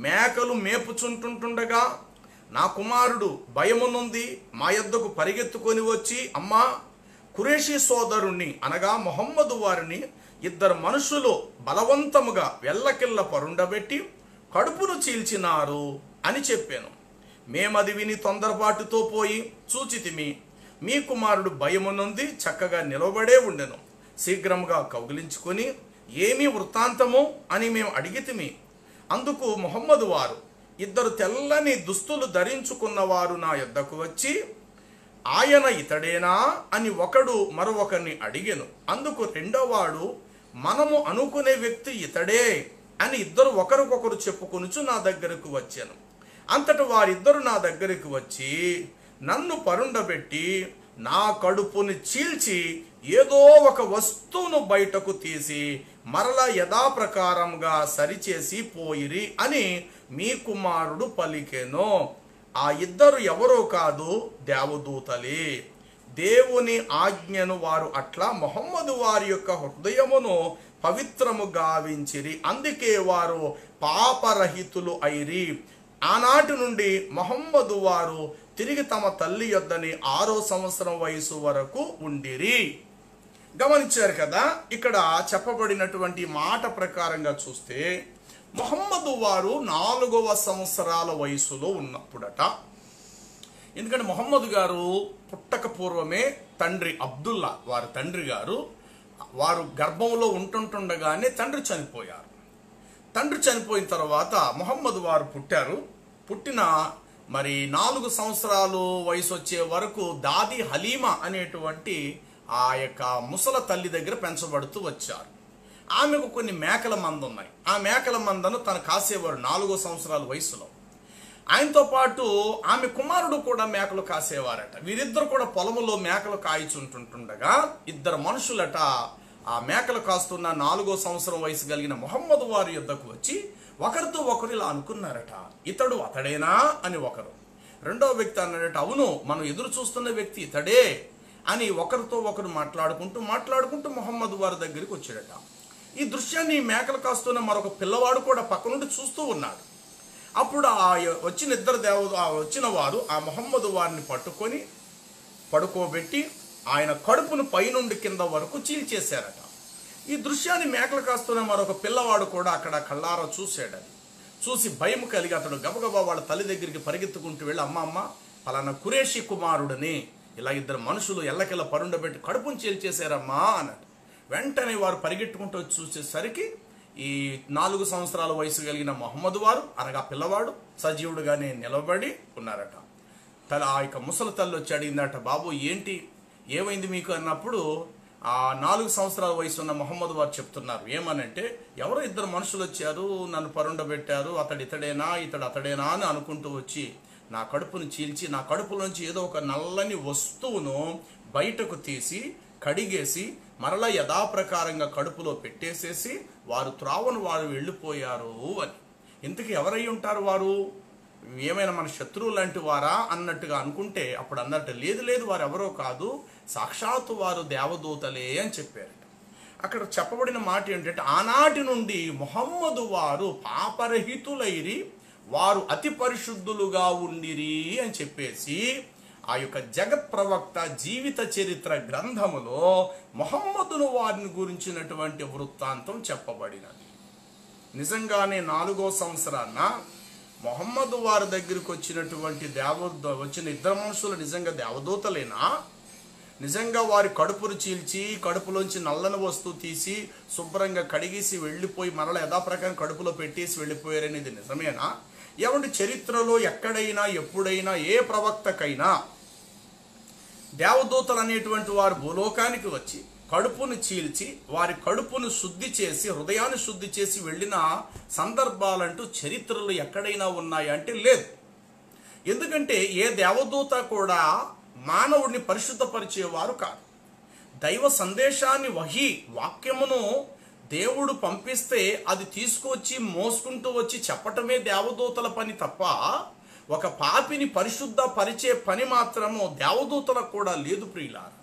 మేకలు మేపుచుంటుండగా నా కుమారుడు భయమునుంది మా యొద్దకు పరిగెత్తుకొని వచ్చి, అమ్మా, ఖురేషీ సోదరుణ్ణి అనగా మొహమ్మదు వారిని ఇద్దరు మనుషులు బలవంతముగా వెల్లకిల్ల పరుండబెట్టి కడుపును చీల్చినారు అని చెప్పాను. మేమది విని తొందరపాటుతో పోయి చూచితిమి. మీ కుమారుడు భయమునుంది చక్కగా నిలబడే ఉండెను. శీఘ్రముగా కౌగిలించుకొని ఏమీ వృత్తాంతము అని మేము అడిగితిమి. అందుకు మొహమ్మదు వారు, ఇద్దరు తెల్లని దుస్తులు ధరించుకున్నవారు నా యొద్దకు వచ్చి, ఆయన ఇతడేనా అని ఒకడు మరొకరిని అడిగెను. అందుకు రెండోవాడు, మనము అనుకునే వ్యక్తి ఇతడే అని ఇద్దరు ఒకరికొకరు చెప్పుకొనుచు నా దగ్గరకు వచ్చాను. అంతటి వారిద్దరు నా దగ్గరికి వచ్చి నన్ను పరుండబెట్టి నా కడుపుని చీల్చి ఏదో ఒక వస్తువును బయటకు తీసి మరలా యథాప్రకారంగా సరిచేసి పోయిరి అని మీ కుమారుడు పలికెను. ఆ ఇద్దరు ఎవరో కాదు, దేవదూతలే. దేవుని ఆజ్ఞను వారు అట్లా మొహమ్మదు వారి యొక్క హృదయమును పవిత్రము గావించిరి. అందుకే వారు పాపరహితులు అయిరి. ఆనాటి నుండి మొహమ్మదు వారు తిరిగి తమ తల్లి యొద్దని 6వ సంవత్సరం వయసు వరకు ఉండిరి. గమనించారు కదా, ఇక్కడ చెప్పబడినటువంటి మాట ప్రకారంగా చూస్తే మొహమ్మదు వారు 4వ సంవత్సరాల వయసులో ఉన్నప్పుడట. ఎందుకంటే మొహమ్మద్ గారు పుట్టక పూర్వమే తండ్రి అబ్దుల్లా వారి తండ్రి గారు వారు గర్భంలో ఉంటుండగానే తండ్రి చనిపోయారు. తండ్రి చనిపోయిన తర్వాత మొహమ్మద్ వారు పుట్టారు. పుట్టిన 4 సంవత్సరాలు వయసు వచ్చే వరకు దాది హలీమా అనేటువంటి ఆ యొక్క ముసల తల్లి దగ్గర పెంచబడుతూ వచ్చారు. ఆమెకు కొన్ని మేకల మంద ఉన్నాయి. ఆ మేకల మందను తను కాసేవారు 4 సంవత్సరాల వయసులో. ఆయనతో పాటు ఆమె కుమారుడు కూడా మేకలు కాసేవారట. వీరిద్దరు కూడా పొలములో మేకలు కాయిచుంటుండగా ఇద్దరు మనుషులట ఆ మేకలు కాస్తున్న 4వ సంవత్సరం వయసు కలిగిన మొహమ్మదు వారి యొద్దకు వచ్చి ఒకరితో ఒకరు ఇలా అనుకున్నారట, ఇతడు అతడేనా అని. ఒకరు రెండో వ్యక్తి అన్నాడట, అవును, మనం ఎదురు చూస్తున్న వ్యక్తి ఇతడే అని ఒకరితో ఒకరు మాట్లాడుకుంటూ మొహమ్మదు వారి దగ్గరికి వచ్చాడట. ఈ దృశ్యాన్ని మేకలు కాస్తున్న మరొక పిల్లవాడు కూడా పక్క నుండి చూస్తూ ఉన్నాడు. అప్పుడు వచ్చిన వారు ఆ మొహమ్మదు వారిని పట్టుకొని పడుకోబెట్టి ఆయన కడుపును పైనుండి కింద వరకు చీల్చేశారట. ఈ దృశ్యాన్ని మేకలు కాస్తున్న మరొక పిల్లవాడు కూడా అక్కడ కళ్ళారా చూశాడు. చూసి భయం కలిగి అతడు గబగబా వాళ్ళ తల్లి దగ్గరికి పరిగెత్తుకుంటూ వెళ్ళి, అమ్మ, పలానా ఖురేషీ కుమారుడని ఇలా ఇద్దరు మనుషులు ఎల్లకెల్ల పరుండబెట్టి కడుపును చీల్చేశారమ్మా అన్నాడు. వెంటనే వారు పరిగెట్టుకుంటూ వచ్చి చూసేసరికి ఈ 4 సంవత్సరాల వయసు కలిగిన మొహమ్మదు వారు అనగా పిల్లవాడు సజీవుడుగానే నిలబడి ఉన్నారట. ఆ యొక్క ముసలి తల్లి వచ్చి అడిగిందట, బాబు ఏంటి, ఏమైంది మీకు అన్నప్పుడు ఆ 4 సంవత్సరాల వయసు ఉన్న మొహమ్మదు వారు చెప్తున్నారు ఏమనంటే, ఎవరో ఇద్దరు మనుషులు వచ్చారు, నన్ను పరుండబెట్టారు, అతడు ఇతడేనా ఇతడు అతడేనా అని అనుకుంటూ వచ్చి నా కడుపును చీల్చి నా కడుపులోంచి ఏదో ఒక నల్లని వస్తువును బయటకు తీసి కడిగేసి మరలా యథాప్రకారంగా కడుపులో పెట్టేసేసి వారు త్రావను వారు వెళ్ళిపోయారు అని. ఇంతకీ ఎవరై ఉంటారు వారు? ఏమైనా మన శత్రువు లాంటి వారా అన్నట్టుగా అనుకుంటే అప్పుడు అన్నట్టు లేదు, వారు ఎవరో కాదు, సాక్షాత్తు వారు దేవదూతలే అని చెప్పారు. అక్కడ చెప్పబడిన మాట ఏంటంటే, ఆనాటి నుండి మొహమ్మదు వారు పాపరహితులైరి, వారు అతి పరిశుద్ధులుగా ఉండిరి అని చెప్పేసి ఆ యొక్క జగత్ ప్రవక్త జీవిత చరిత్ర గ్రంథములో మొహమ్మదును వారిని గురించినటువంటి వృత్తాంతం చెప్పబడినది. నిజంగానే 4వ సంవత్సరాన మొహమ్మదు వారి దగ్గరికి వచ్చిన ఇద్దరు మనుషులు నిజంగా దేవదూతలేనా? నిజంగా వారి కడుపును చీల్చి కడుపులోంచి నల్లని వస్తువు తీసి శుభ్రంగా కడిగేసి వెళ్ళిపోయి మరల యథాప్రకారం కడుపులో పెట్టేసి వెళ్ళిపోయారనేది నిజమేనా? ఏమంటే చరిత్రలో ఎక్కడైనా ఎప్పుడైనా ఏ ప్రవక్తకైనా దేవదూతలు అనేటువంటి వారు భూలోకానికి వచ్చి కడుపును చీల్చి వారి కడుపును శుద్ధి చేసి హృదయాన్ని శుద్ధి చేసి వెళ్ళిన సందర్భాలంటూ చరిత్రలు ఎక్కడైనా ఉన్నాయంటే లేదు. ఎందుకంటే ఏ దేవదూత కూడా మానవుడిని పరిశుద్ధపరిచేవారు కాదు. దైవ సందేశాన్ని వాక్యమును దేవుడు పంపిస్తే అది తీసుకొచ్చి మోసుకుంటూ వచ్చి చెప్పటమే దేవదూతల పని తప్ప ఒక పాపిని పరిశుద్ధ పరిచే పని మాత్రము దేవదూతలకు కూడా లేదు ప్రియులారా.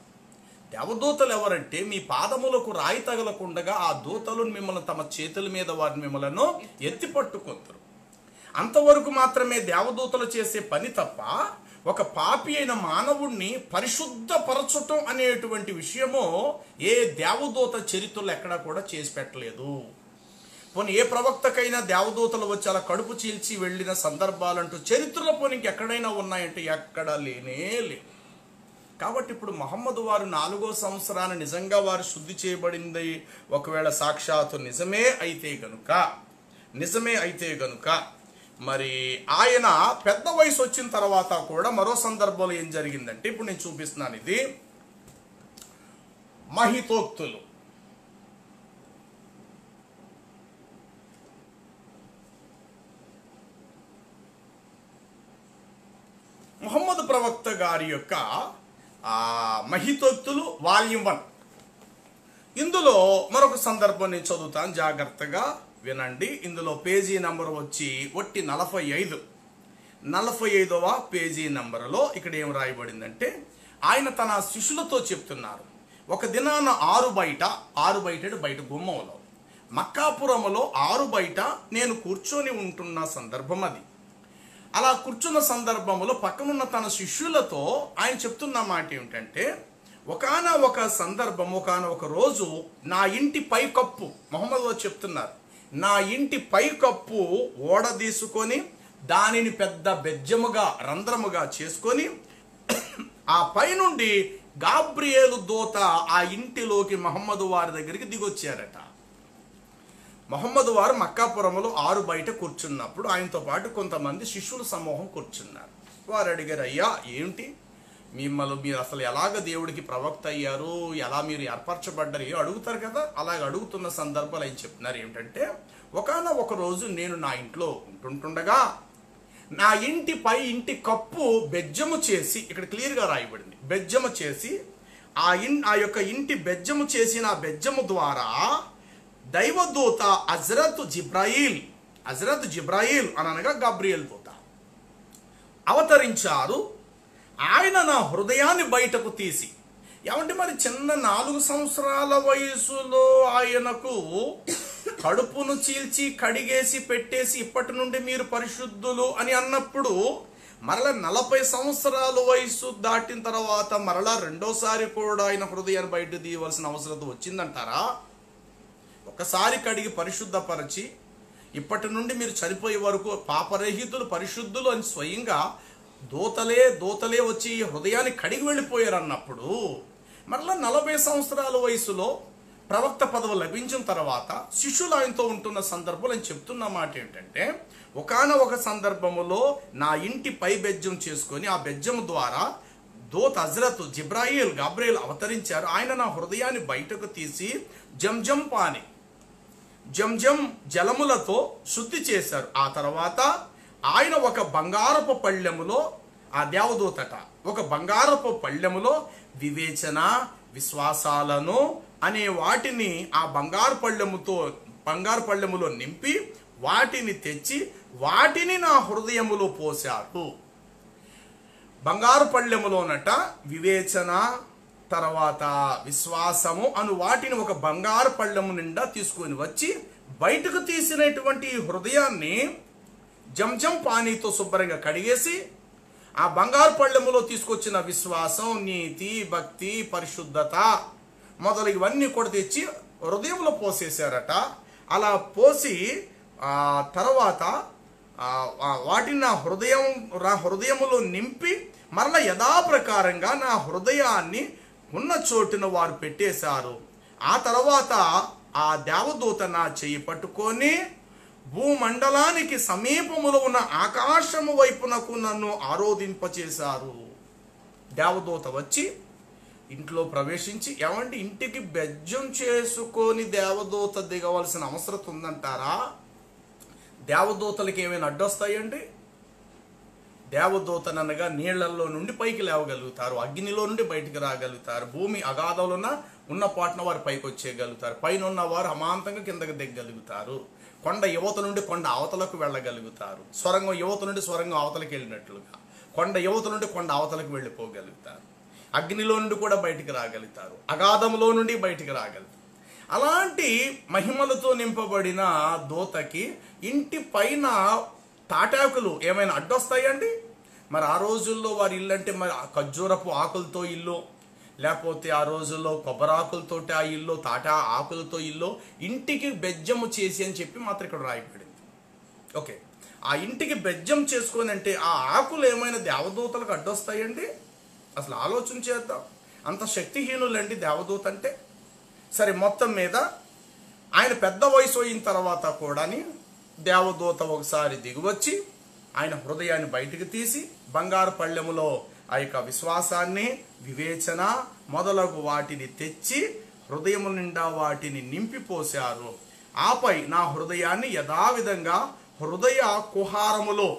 దేవదూతలు ఎవరంటే మీ పాదములకు రాయి తగలకుండగా ఆ దూతలు మిమ్మల్ని తమ చేతుల మీద వారిని మిమ్మలను ఎత్తి పట్టుకొందరు. అంతవరకు మాత్రమే దేవదూతలు చేసే పని తప్ప ఒక పాపి అయిన మానవుణ్ణి పరిశుద్ధపరచటం అనేటువంటి విషయము ఏ దేవదూత చరిత్రలో ఎక్కడా కూడా చేసి పెట్టలేదు. పోనీ ఏ ప్రవక్తకైనా దేవదూతలు వచ్చి అలా కడుపు చీల్చి వెళ్ళిన సందర్భాలంటూ చరిత్రలో పోనీ ఎక్కడైనా ఉన్నాయంటే ఎక్కడా లేనే లేవు. కాబట్టి ఇప్పుడు మహమ్మదు వారు 4వ సంవత్సరాన్ని నిజంగా వారు శుద్ధి చేయబడింది ఒకవేళ సాక్షాత్తు నిజమే అయితే గనుక మరి ఆయన పెద్ద వయసు వచ్చిన తర్వాత కూడా మరో సందర్భంలో ఏం జరిగిందంటే ఇప్పుడు నేను చూపిస్తున్నాను. ఇది మహితోక్తులు. ముహమ్మద్ ప్రవక్త గారి యొక్క మహితోక్తులు వాల్యూమ్ 1. ఇందులో మరొక సందర్భం నేను చదువుతాను, జాగ్రత్తగా వినండి. ఇందులో పేజీ నంబర్ వచ్చి ఒట్టి 45వ పేజీ నంబర్లో ఇక్కడ ఏం రాయబడిందంటే ఆయన తన శిష్యులతో చెప్తున్నారు. ఒక దినాన ఆరు బయట గుమ్మంలో మక్కాపురములో 6 బయట నేను కూర్చొని ఉంటున్న సందర్భం అది. అలా కూర్చున్న సందర్భంలో పక్కనున్న తన శిష్యులతో ఆయన చెప్తున్న మాట ఏమిటంటే ఒకానొక సందర్భం ఒకానొక రోజు నా ఇంటి పైకప్పు మొహమ్మద్ వారు చెప్తున్నారు, నా ఇంటి పైకప్పు ఓడదీసుకొని దానిని పెద్ద బెజ్జముగా రంధ్రముగా చేసుకొని ఆ పైనుండి గాబ్రియేలు దూత ఆ ఇంటిలోకి మహమ్మద్ వారి దగ్గరికి దిగొచ్చారట. మహమ్మద్ వారు మక్కాపురంలో 6 బయట కూర్చున్నప్పుడు ఆయనతో పాటు కొంతమంది శిష్యుల సమూహం కూర్చున్నారు. వారు అడిగారు, అయ్యా ఏంటి మీరు అసలు ఎలాగ దేవుడికి ప్రవక్త అయ్యారు, ఎలా మీరు ఏర్పరచబడ్డారు అడుగుతారు కదా. అలాగ అడుగుతున్న సందర్భాలు ఆయన చెప్తున్నారు ఏమిటంటే ఒక రోజు నేను నా ఇంట్లో ఉంటుండగా నా ఇంటి కప్పు బెజ్జము చేసి, ఇక్కడ క్లియర్గా రాయబడింది బెజ్జము చేసి, ఆ యొక్క ఇంటి బెజ్జము చేసిన బెజ్జము ద్వారా దైవదూత హజరత్ జిబ్రాయిల్ అనగా గాబ్రియల్ దూత అవతరించారు. ఆయన నా హృదయాన్ని బయటకు తీసి, ఏమంటే మరి చిన్న 4 సంవత్సరాల వయసులో ఆయనకు కడుపును చీల్చి కడిగేసి పెట్టేసి ఇప్పటి నుండి మీరు పరిశుద్ధులు అని అన్నప్పుడు మరలా 40 సంవత్సరాల వయసు దాటిన తర్వాత మరలా రెండోసారి కూడా ఆయన హృదయాన్ని బయట తీయవలసిన అవసరం వచ్చిందంటారా? ఒకసారి కడిగి పరిశుద్ధపరిచి ఇప్పటి నుండి మీరు చనిపోయే వరకు పాపరహితులు పరిశుద్ధులు అని స్వయంగా దూతలే వచ్చి హృదయాన్ని కడిగి వెళ్ళిపోయారు అన్నప్పుడు మరలా 40 సంవత్సరాల వయసులో ప్రవక్త పదవి లభించిన తర్వాత శిష్యులు ఆయనతో ఉంటున్న సందర్భంలో ఆయన చెప్తున్న మాట ఏంటంటే ఒకానొక సందర్భములో నా ఇంటి పై బెజ్జం చేసుకొని ఆ బెజ్జం ద్వారా దూత హజరత్ గాబ్రియల్ అవతరించారు. ఆయన నా హృదయాన్ని బయటకు తీసి జంజం జలములతో శుద్ధి చేశారు. ఆ తర్వాత ఆయన ఒక బంగారపు పళ్ళెములో, ఆ దేవదూతట ఒక బంగారపు పళ్ళెములో వివేచన విశ్వాసాలను అనే వాటిని ఆ బంగారు పళ్ళెములో నింపి వాటిని తెచ్చి వాటిని నా హృదయములో పోశారు. బంగారు పళ్ళెములోనట వివేచన తర్వాత విశ్వాసము అను వాటిని ఒక బంగారు పళ్ళెము నిండా తీసుకొని వచ్చి బయటకు తీసినటువంటి హృదయాన్ని జంజం పానీతో శుభ్రంగా కడిగేసి ఆ బంగారు పళ్ళెములో తీసుకొచ్చిన విశ్వాసం, నీతి, భక్తి, పరిశుద్ధత మొదలు ఇవన్నీ కూడా తెచ్చి హృదయంలో పోసేశారట. అలా పోసి తర్వాత వాటిని నా హృదయములో నింపి మరలా యథాప్రకారంగా నా హృదయాన్ని ఉన్న చోటున వారు పెట్టేశారు. ఆ తర్వాత ఆ దేవదూత నా చెయ్యి పట్టుకొని భూమండలానికి సమీపములో ఉన్న ఆకాశము వైపునకు నన్ను ఆరోధింపచేశారు. దేవదూత వచ్చి ఇంట్లో ప్రవేశించి, ఏమంటే ఇంటికి బెజ్జం చేసుకొని దేవదూత దిగవలసిన అవసరం ఉందంటారా? దేవదూతలకి ఏమైనా అడ్డొస్తాయండి? దేవదూతననగా నీళ్లలో నుండి పైకి లేవగలుగుతారు, అగ్నిలో నుండి బయటికి రాగలుగుతారు, భూమి అగాధంలోన ఉన్న పాటున వారు పైకి వచ్చేయగలుగుతారు, పైన ఉన్న వారు అమాంతంగా కిందకి దిగగలుగుతారు, కొండ యువత నుండి కొండ అవతలకు వెళ్ళగలుగుతారు, స్వరంగం యువత నుండి స్వరంగం అవతలకు వెళ్ళినట్లుగా కొండ యువత నుండి కొండ అవతలకు వెళ్ళిపోగలుగుతారు, అగ్నిలో నుండి కూడా బయటికి రాగలుగుతారు, అగాధంలో నుండి బయటికి రాగలుగుతారు. అలాంటి మహిమలతో నింపబడిన దూతకి ఇంటి పైన తాటాకులు ఏమైనా అడ్డొస్తాయండి? మరి ఆ రోజుల్లో వారి ఇల్లు అంటే మరి ఖర్జూరపు ఆకులతో ఇల్లు, లేకపోతే ఆ రోజుల్లో కొబ్బరాకులతోటి ఆ ఇల్లు, తాటా ఆకులతో ఇల్లు, ఇంటికి బెజ్జము చేసి అని చెప్పి మాత్రం ఇక్కడ రాయబడింది. ఓకే, ఆ ఇంటికి బెజ్జం చేసుకొని అంటే ఆ ఆకులు ఏమైనా దేవదూతలకు అడ్డొస్తాయండి? అసలు ఆలోచన చేద్దాం. అంత శక్తిహీనులండి దేవదూత అంటే. సరే, మొత్తం మీద ఆయన పెద్ద వయసు అయిన తర్వాత కూడాని దేవదూత ఒకసారి దిగివచ్చి ఆయన హృదయాన్ని బయటికి తీసి బంగారు పళ్ళెములో ఆ యొక్క విశ్వాసాన్ని, వివేచన మొదలగు వాటిని తెచ్చి హృదయము నిండా వాటిని నింపిపోశారు. ఆపై నా హృదయాన్ని యథావిధంగా హృదయ కుహారములో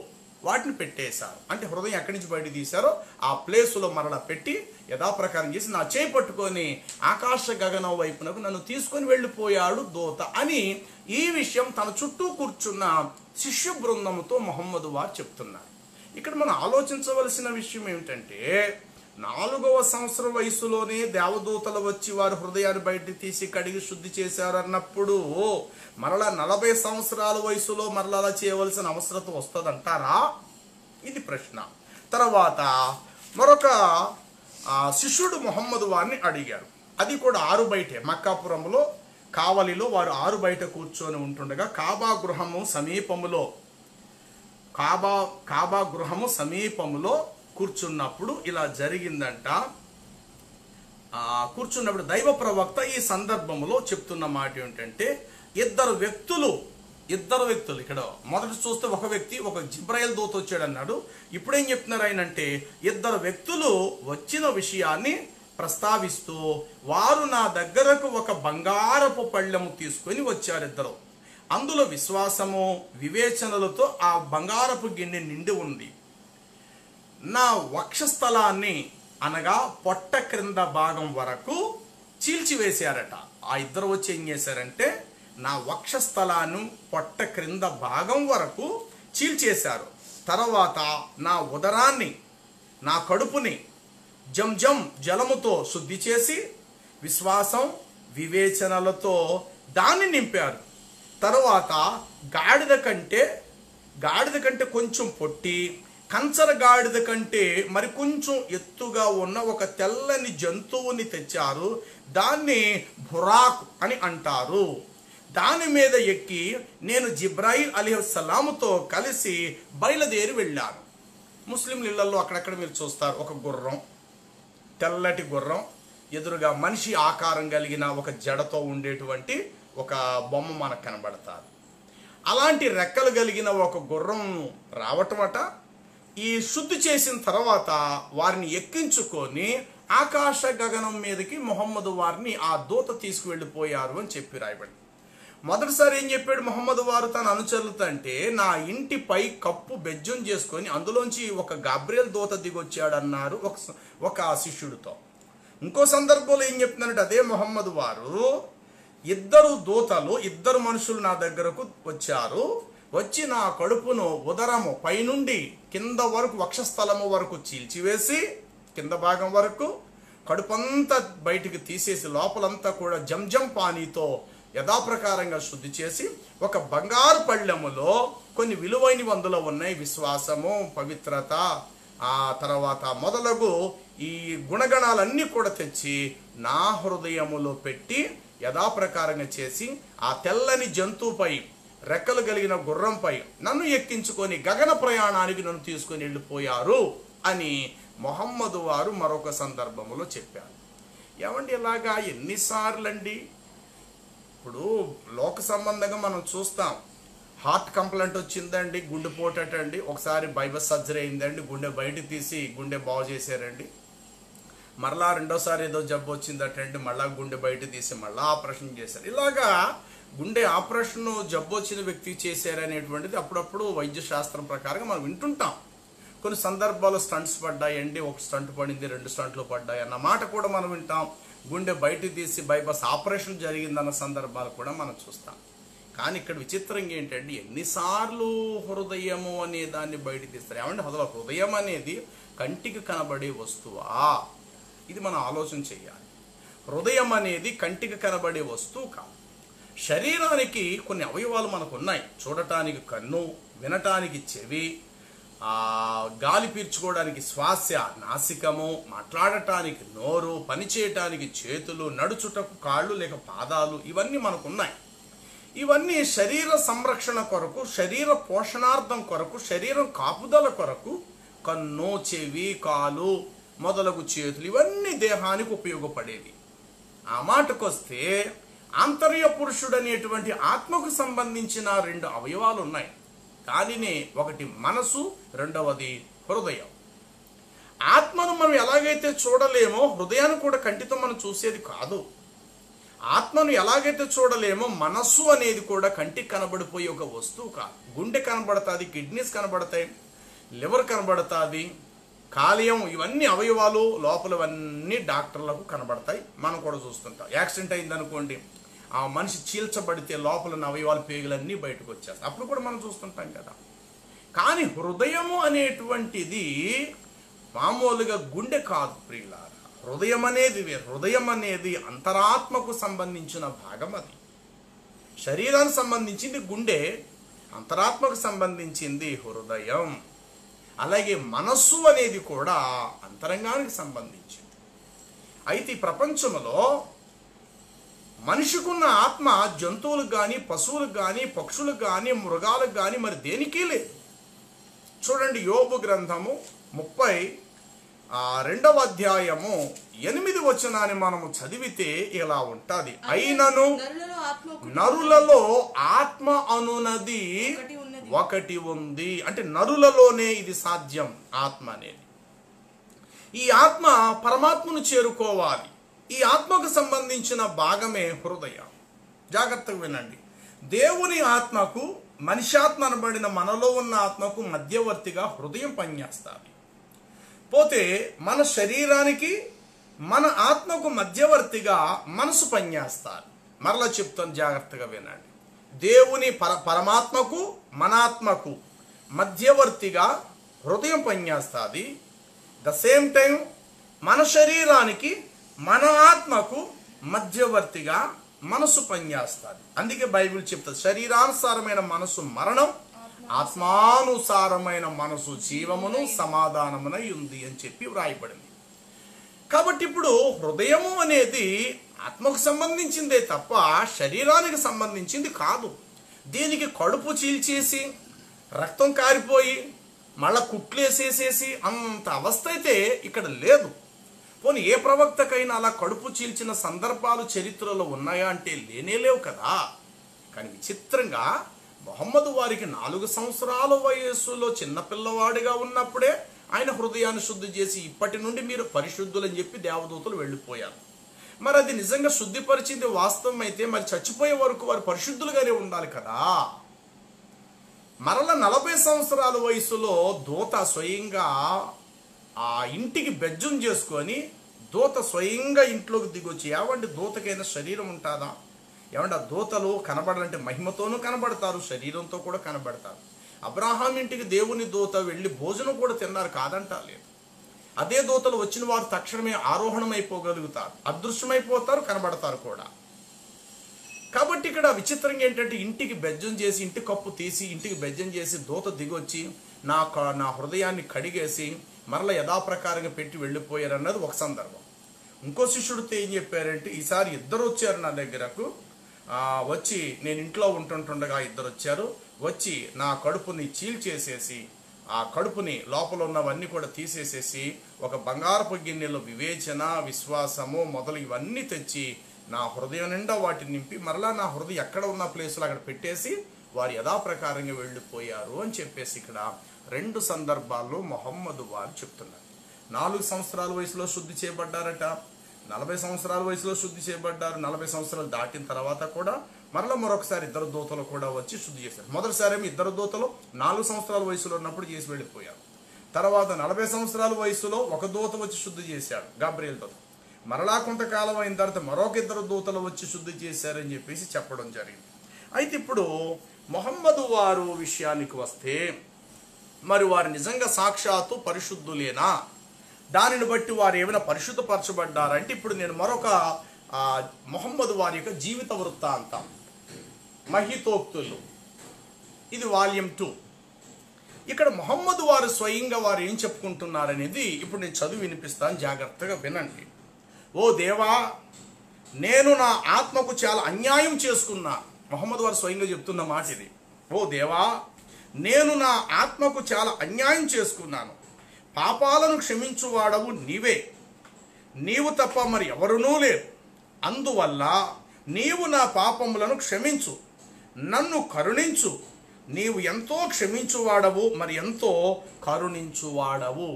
వాటిని పెట్టేశారు. అంటే హృదయం ఎక్కడి నుంచి బయట తీశారో ఆ ప్లేసులో మరలా పెట్టి యథాప్రకారం చేసి నా చేయి పట్టుకొని ఆకాశ గగనం వైపునకు నన్ను తీసుకొని వెళ్ళిపోయాడు దూత అని ఈ విషయం తన చుట్టూ కూర్చున్న శిష్య బృందంతో మహమ్మదు వారు చెప్తున్నారు. ఇక్కడ మనం ఆలోచించవలసిన విషయం ఏమిటంటే 4వ సంవత్సరం వయసులోనే దేవదూతలు వచ్చి వారి హృదయాన్ని బయట తీసి కడిగి శుద్ధి చేశారు అన్నప్పుడు మరలా 40 సంవత్సరాల వయసులో మరలా అలా చేయవలసిన అవసరం వస్తుందంటారా? ఇది ప్రశ్న. తర్వాత మరొక శిష్యుడు మహమ్మదు వారిని అడిగారు. అది కూడా ఆరు బయటే, మక్కాపురంలో కావలిలో వారు ఆరు బయట కూర్చొని ఉంటుండగా కాబా గృహము సమీపములో కూర్చున్నప్పుడు ఇలా జరిగిందంట. కూర్చున్నప్పుడు దైవ ప్రవక్త ఈ సందర్భంలో చెప్తున్న మాట ఏంటంటే ఇద్దరు వ్యక్తులు ఇక్కడ మొదట చూస్తే ఒక వ్యక్తి, ఒక జిబ్రాయిల్ దూత వచ్చాడు అన్నాడు. ఇప్పుడేం చెప్తున్నారు ఆయన అంటే ఇద్దరు వ్యక్తులు వచ్చిన విషయాన్ని ప్రస్తావిస్తూ వారు నా దగ్గరకు ఒక బంగారపు పళ్ళెము తీసుకొని వచ్చారు ఇద్దరు. అందులో విశ్వాసము, వివేచనలతో ఆ బంగారపు గిన్నె నిండి ఉంది. నా వక్షస్థలాన్ని అనగా పొట్ట క్రింద భాగం వరకు చీల్చివేశారట. ఆ ఇద్దరు వచ్చి ఏం చేశారంటే నా వక్షస్థలాన్ని పొట్ట క్రింద భాగం వరకు చీల్చేశారు. తర్వాత నా ఉదరాన్ని, నా కడుపుని జంజం జలముతో శుద్ధి చేసి విశ్వాసం, వివేచనలతో దాన్ని నింపారు. తర్వాత గాడిద కంటే కొంచెం పొట్టి, కంచర గాడిద కంటే మరి కొంచెం ఎత్తుగా ఉన్న ఒక తెల్లని జంతువుని తెచ్చారు. దాన్ని బురాక్ అని అంటారు. దాని మీద ఎక్కి నేను జిబ్రాయిల్ అలైహిస్సలాముతో కలిసి బయలుదేరి వెళ్ళాను. ముస్లిం ఇళ్లలో అక్కడక్కడ మీరు చూస్తారు, ఒక గుర్రం, తెల్లటి గుర్రం, ఎదురుగా మనిషి ఆకారం కలిగిన ఒక జడతో ఉండేటువంటి ఒక బొమ్మ మనకు కనబడతారు. అలాంటి రెక్కలు కలిగిన ఒక గుర్రం రావటమట. ఈ శుద్ధి చేసిన తర్వాత వారిని ఎక్కించుకొని ఆకాశ గగనం మీదకి మొహమ్మదు వారిని ఆ దూత తీసుకువెళ్ళిపోయారు అని చెప్పి రాయబడి. మొదటిసారి ఏం చెప్పాడు మొహమ్మదు వారు తన అనుచరులతో అంటే నా ఇంటిపై కప్పు బెజ్జం చేసుకొని అందులోంచి ఒక గాబ్రియల్ దూత దిగొచ్చాడు అన్నారు ఒక శిష్యుడితో. ఇంకో సందర్భంలో ఏం చెప్తున్నారంటే అదే మొహమ్మదు వారు ఇద్దరు మనుషులు నా దగ్గరకు వచ్చారు. వచ్చి నా కడుపును ఉదరము పైనుండి కింద వరకు వక్షస్థలము వరకు చీల్చివేసి కింద భాగం వరకు కడుపంతా బయటికి తీసేసి లోపలంతా కూడా జంజం పానీతో యథాప్రకారంగా శుద్ధి చేసి ఒక బంగారు పళ్ళెములో కొన్ని విలువైనవి అందులో ఉన్నాయి. విశ్వాసము, పవిత్రత, ఆ తర్వాత మొదలగు ఈ గుణగణాలన్నీ కూడా తెచ్చి నా హృదయములో పెట్టి యథాప్రకారంగా చేసి ఆ తెల్లని జంతువుపై రెక్కలు కలిగిన గుర్రంపై నన్ను ఎక్కించుకొని గగన ప్రయాణానికి నన్ను తీసుకొని వెళ్ళిపోయారు అని మొహమ్మదు వారు మరొక సందర్భంలో చెప్పారు. ఏమండి ఇలాగా ఎన్నిసార్లండి? ఇప్పుడు లోక సంబంధంగా మనం చూస్తాం, హార్ట్ కంప్లైంట్ వచ్చిందండి, గుండెపోటండి, ఒకసారి బైపాస్ సర్జరీ అయిందండి, గుండె బయట తీసి గుండె బాగు చేశారండి. మరలా రెండోసారి ఏదో జబ్బు వచ్చిందటండి, మళ్ళా గుండె బయట తీసి మళ్ళా ఆపరేషన్ చేశారు. ఇలాగా గుండె ఆపరేషన్ జబ్బు వచ్చిన వ్యక్తి చేశారనేటువంటిది అప్పుడప్పుడు వైద్య శాస్త్రం ప్రకారంగా మనం వింటుంటాం. కొన్ని సందర్భాల్లో స్టంట్స్ పడ్డాయండి, ఒక స్టంట్ పడింది, 2 స్టంట్లు పడ్డాయి అన్న మాట కూడా మనం వింటాం. గుండె బయట తీసి బైపాస్ ఆపరేషన్ జరిగిందన్న సందర్భాలు కూడా మనం చూస్తాం. కానీ ఇక్కడ విచిత్రంగా ఏంటంటే ఎన్నిసార్లు హృదయము అనే దాన్ని బయట తీస్తారు. ఏమంటే అసలు హృదయం అనేది కంటికి కనబడే వస్తువా? ఇది మనం ఆలోచన చేయాలి. హృదయం అనేది కంటికి కనబడే వస్తువు కాదు. శరీరానికి కొన్ని అవయవాలు మనకు ఉన్నాయి. చూడటానికి కన్ను, వినటానికి చెవి, గాలి పీల్చుకోవడానికి శ్వాస నాసికము, మాట్లాడటానికి నోరు, పనిచేయటానికి చేతులు, నడుచుటకు కాళ్ళు లేక పాదాలు, ఇవన్నీ మనకున్నాయి. ఇవన్నీ శరీర సంరక్షణ కొరకు, శరీర పోషణార్థం కొరకు, శరీరం కాపుదల కొరకు కన్ను, చెవి, కాలు మొదలగు చేతులు ఇవన్నీ దేహానికి ఉపయోగపడేవి. ఆ మాటకొస్తే ఆంతర్య పురుషుడు అనేటువంటి ఆత్మకు సంబంధించిన 2 అవయవాలు ఉన్నాయి. దానినే ఒకటి మనసు, రెండవది హృదయం. ఆత్మను మనం ఎలాగైతే చూడలేమో హృదయాన్ని కూడా కంటితో మనం చూసేది కాదు. ఆత్మను ఎలాగైతే చూడలేమో మనస్సు అనేది కూడా కంటికి కనబడిపోయే ఒక వస్తువు కాదు. గుండె కనబడుతుంది, కిడ్నీస్ కనబడతాయి, లివర్ కనబడుతుంది, కాలేయం, ఇవన్నీ అవయవాలు లోపలవన్నీ డాక్టర్లకు కనబడతాయి. మనం కూడా చూస్తుంటాం. యాక్సిడెంట్ అయిందనుకోండి, ఆ మనిషి చీల్చబడితే లోపల అవయవాలు పేగులన్నీ బయటకు వచ్చేస్తాయి. అప్పుడు కూడా మనం చూస్తుంటాం కదా. కానీ హృదయము అనేటువంటిది మామూలుగా గుండె కాదు ప్రియులారా. హృదయం అనేది వేరు. హృదయం అనేది అంతరాత్మకు సంబంధించిన భాగం. అది శరీరానికి సంబంధించింది గుండె, అంతరాత్మకు సంబంధించింది హృదయం. అలాగే మనస్సు అనేది కూడా అంతరంగానికి సంబంధించింది. అయితే ఈ ప్రపంచంలో మనిషికున్న ఆత్మ జంతువులకు కానీ, పశువులకు కానీ, పక్షులకు కానీ, మృగాలకు కానీ మరి దేనికి లేదు. చూడండి, యోబు గ్రంథము 32వ అధ్యాయము 8వ వచనాన్ని మనము చదివితే ఇలా ఉంటుంది. అయినను నరులలో ఆత్మ అనునది ఒకటి ఉంది. అంటే నరులలోనే ఇది సాధ్యం. ఆత్మ అనేది, ఈ ఆత్మ పరమాత్మను చేరుకోవాలి. ఈ ఆత్మకు సంబంధించిన భాగమే హృదయం. జాగ్రత్తగా వినండి. దేవుని ఆత్మకు, మనిషాత్మ అనబడిన మనలో ఉన్న ఆత్మకు మధ్యవర్తిగా హృదయం పనిచేస్తుంది. పోతే మన శరీరానికి, మన ఆత్మకు మధ్యవర్తిగా మనసు పనిచేస్తారు. మరలా చెప్తాను, జాగ్రత్తగా వినండి. దేవుని పరమాత్మకు, మన ఆత్మకు మధ్యవర్తిగా హృదయం పనిచేస్తుంది. ద సేమ్ టైం మన శరీరానికి, మన ఆత్మకు మధ్యవర్తిగా మనసు పనిచేస్తుంది. అందుకే బైబిల్ చెప్తుంది, శరీరానుసారమైన మనసు మరణం, ఆత్మానుసారమైన మనసు జీవమును సమాధానమునై ఉంది అని చెప్పి వ్రాయబడింది. కాబట్టి ఇప్పుడు హృదయము అనేది ఆత్మకు సంబంధించిందే తప్ప శరీరానికి సంబంధించింది కాదు. దీనికి కడుపు చీల్చేసి రక్తం కారిపోయి మళ్ళా కుట్లేసేసేసి అంత అవస్థ అయితే ఇక్కడ లేదు. పోనీ ఏ ప్రవక్తకైనా అలా కడుపు చీల్చిన సందర్భాలు చరిత్రలో ఉన్నాయా అంటే లేనేలేవు కదా. కానీ విచిత్రంగా మొహమ్మద్ వారికి 4 సంవత్సరాల వయస్సులో చిన్నపిల్లవాడిగా ఉన్నప్పుడే ఆయన హృదయాన్ని శుద్ధి చేసి ఇప్పటి నుండి మీరు పరిశుద్ధులని చెప్పి దేవదూతలు వెళ్ళిపోయారు. మరి అది నిజంగా శుద్ధిపరిచింది వాస్తవం అయితే మరి చచ్చిపోయే వరకు వారు పరిశుద్ధులుగానే ఉండాలి కదా. మరల 40 సంవత్సరాల వయసులో దూత స్వయంగా ఆ ఇంటికి బెజ్జం చేసుకొని దూత స్వయంగా ఇంట్లోకి దిగొచ్చి, ఏమంటే దూతకైనా శరీరం ఉంటుందా? ఏమంటే ఆ దూతలు కనబడాలంటే మహిమతోనూ కనబడతారు, శరీరంతో కూడా కనబడతారు. అబ్రాహాం ఇంటికి దేవుని దూత వెళ్ళి భోజనం కూడా తిన్నారు, కాదంటా లేదు. అదే దూతలు వచ్చిన వారు తక్షణమే ఆరోహణమైపోగలుగుతారు, అదృశ్యమైపోతారు, కనబడతారు కూడా. కాబట్టి ఇక్కడ విచిత్రంగా ఏంటంటే ఇంటికి బెజ్జం చేసి, ఇంటి కప్పు తీసి ఇంటికి బెజ్జం చేసి దూత దిగొచ్చి నా హృదయాన్ని కడిగేసి మరలా యథాప్రకారంగా పెట్టి వెళ్ళిపోయారు అన్నది ఒక సందర్భం. ఇంకో శిష్యుడితో ఏం చెప్పారంటే, ఈసారి 2 వచ్చారు నా దగ్గరకు, వచ్చి నేను ఇంట్లో ఉంటుండగా 2 వచ్చారు, వచ్చి నా కడుపుని చీల్చేసేసి ఆ కడుపుని లోపల ఉన్నవన్నీ కూడా తీసేసేసి ఒక బంగారపు గిన్నెలో వివేచన, విశ్వాసము మొదలు ఇవన్నీ తెచ్చి నా హృదయం నిండా వాటిని నింపి మరలా నా హృదయం ఎక్కడ ఉన్న ప్లేస్లో అక్కడ పెట్టేసి వారు యథాప్రకారంగా వెళ్ళిపోయారు అని చెప్పేసి ఇక్కడ 2 సందర్భాల్లో మొహమ్మద్ వారు చెప్తున్నారు. 4 సంవత్సరాల వయసులో శుద్ధి చేయబడ్డారట, 40 సంవత్సరాల వయసులో శుద్ధి చేయబడ్డారు. 40 సంవత్సరాలు దాటిన తర్వాత కూడా మరొకసారి 2 దూతలు కూడా వచ్చి శుద్ధి చేశారు. మొదటిసారి 2 దూతలు 4 సంవత్సరాల వయసులో ఉన్నప్పుడు చేసి వెళ్ళిపోయారు. తర్వాత 40 సంవత్సరాల వయసులో ఒక దూత వచ్చి శుద్ధి చేశాడు, గాబ్రియల్ దూత. మరలా కొంతకాలం అయిన తర్వాత మరొక 2 దూతలు వచ్చి శుద్ధి చేశారని చెప్పేసి చెప్పడం జరిగింది. అయితే ఇప్పుడు మొహమ్మదు వారు విషయానికి వస్తే, మరి వారు నిజంగా సాక్షాత్తు పరిశుద్ధులేనా, దానిని బట్టి వారు ఏమైనా పరిశుద్ధపరచబడ్డారంటే, ఇప్పుడు నేను మరొక మొహమ్మదు వారి యొక్క జీవిత వృత్తాంతం, మహితోక్తులు, ఇది వాల్యూమ్ 2. ఇక్కడ మొహమ్మదు వారు స్వయంగా వారు ఏం చెప్పుకుంటున్నారనేది ఇప్పుడు నేను చదివి వినిపిస్తాను, జాగ్రత్తగా వినండి. ఓ దేవా, నేను నా ఆత్మకు చాలా అన్యాయం చేసుకున్నా. మొహమ్మదు వారు స్వయంగా చెప్తున్న మాట ఇది. ఓ దేవా, నేను నా ఆత్మకు చాలా అన్యాయం చేసుకున్నాను. పాపాలను క్షమించువాడవు నీవే, నీవు తప్ప మరి ఎవరునూ లేరు. అందువల్ల నీవు నా పాపములను క్షమించు, నన్ను కరుణించు. నీవు ఎంతో క్షమించువాడవు, మరి ఎంతో కరుణించువాడవు.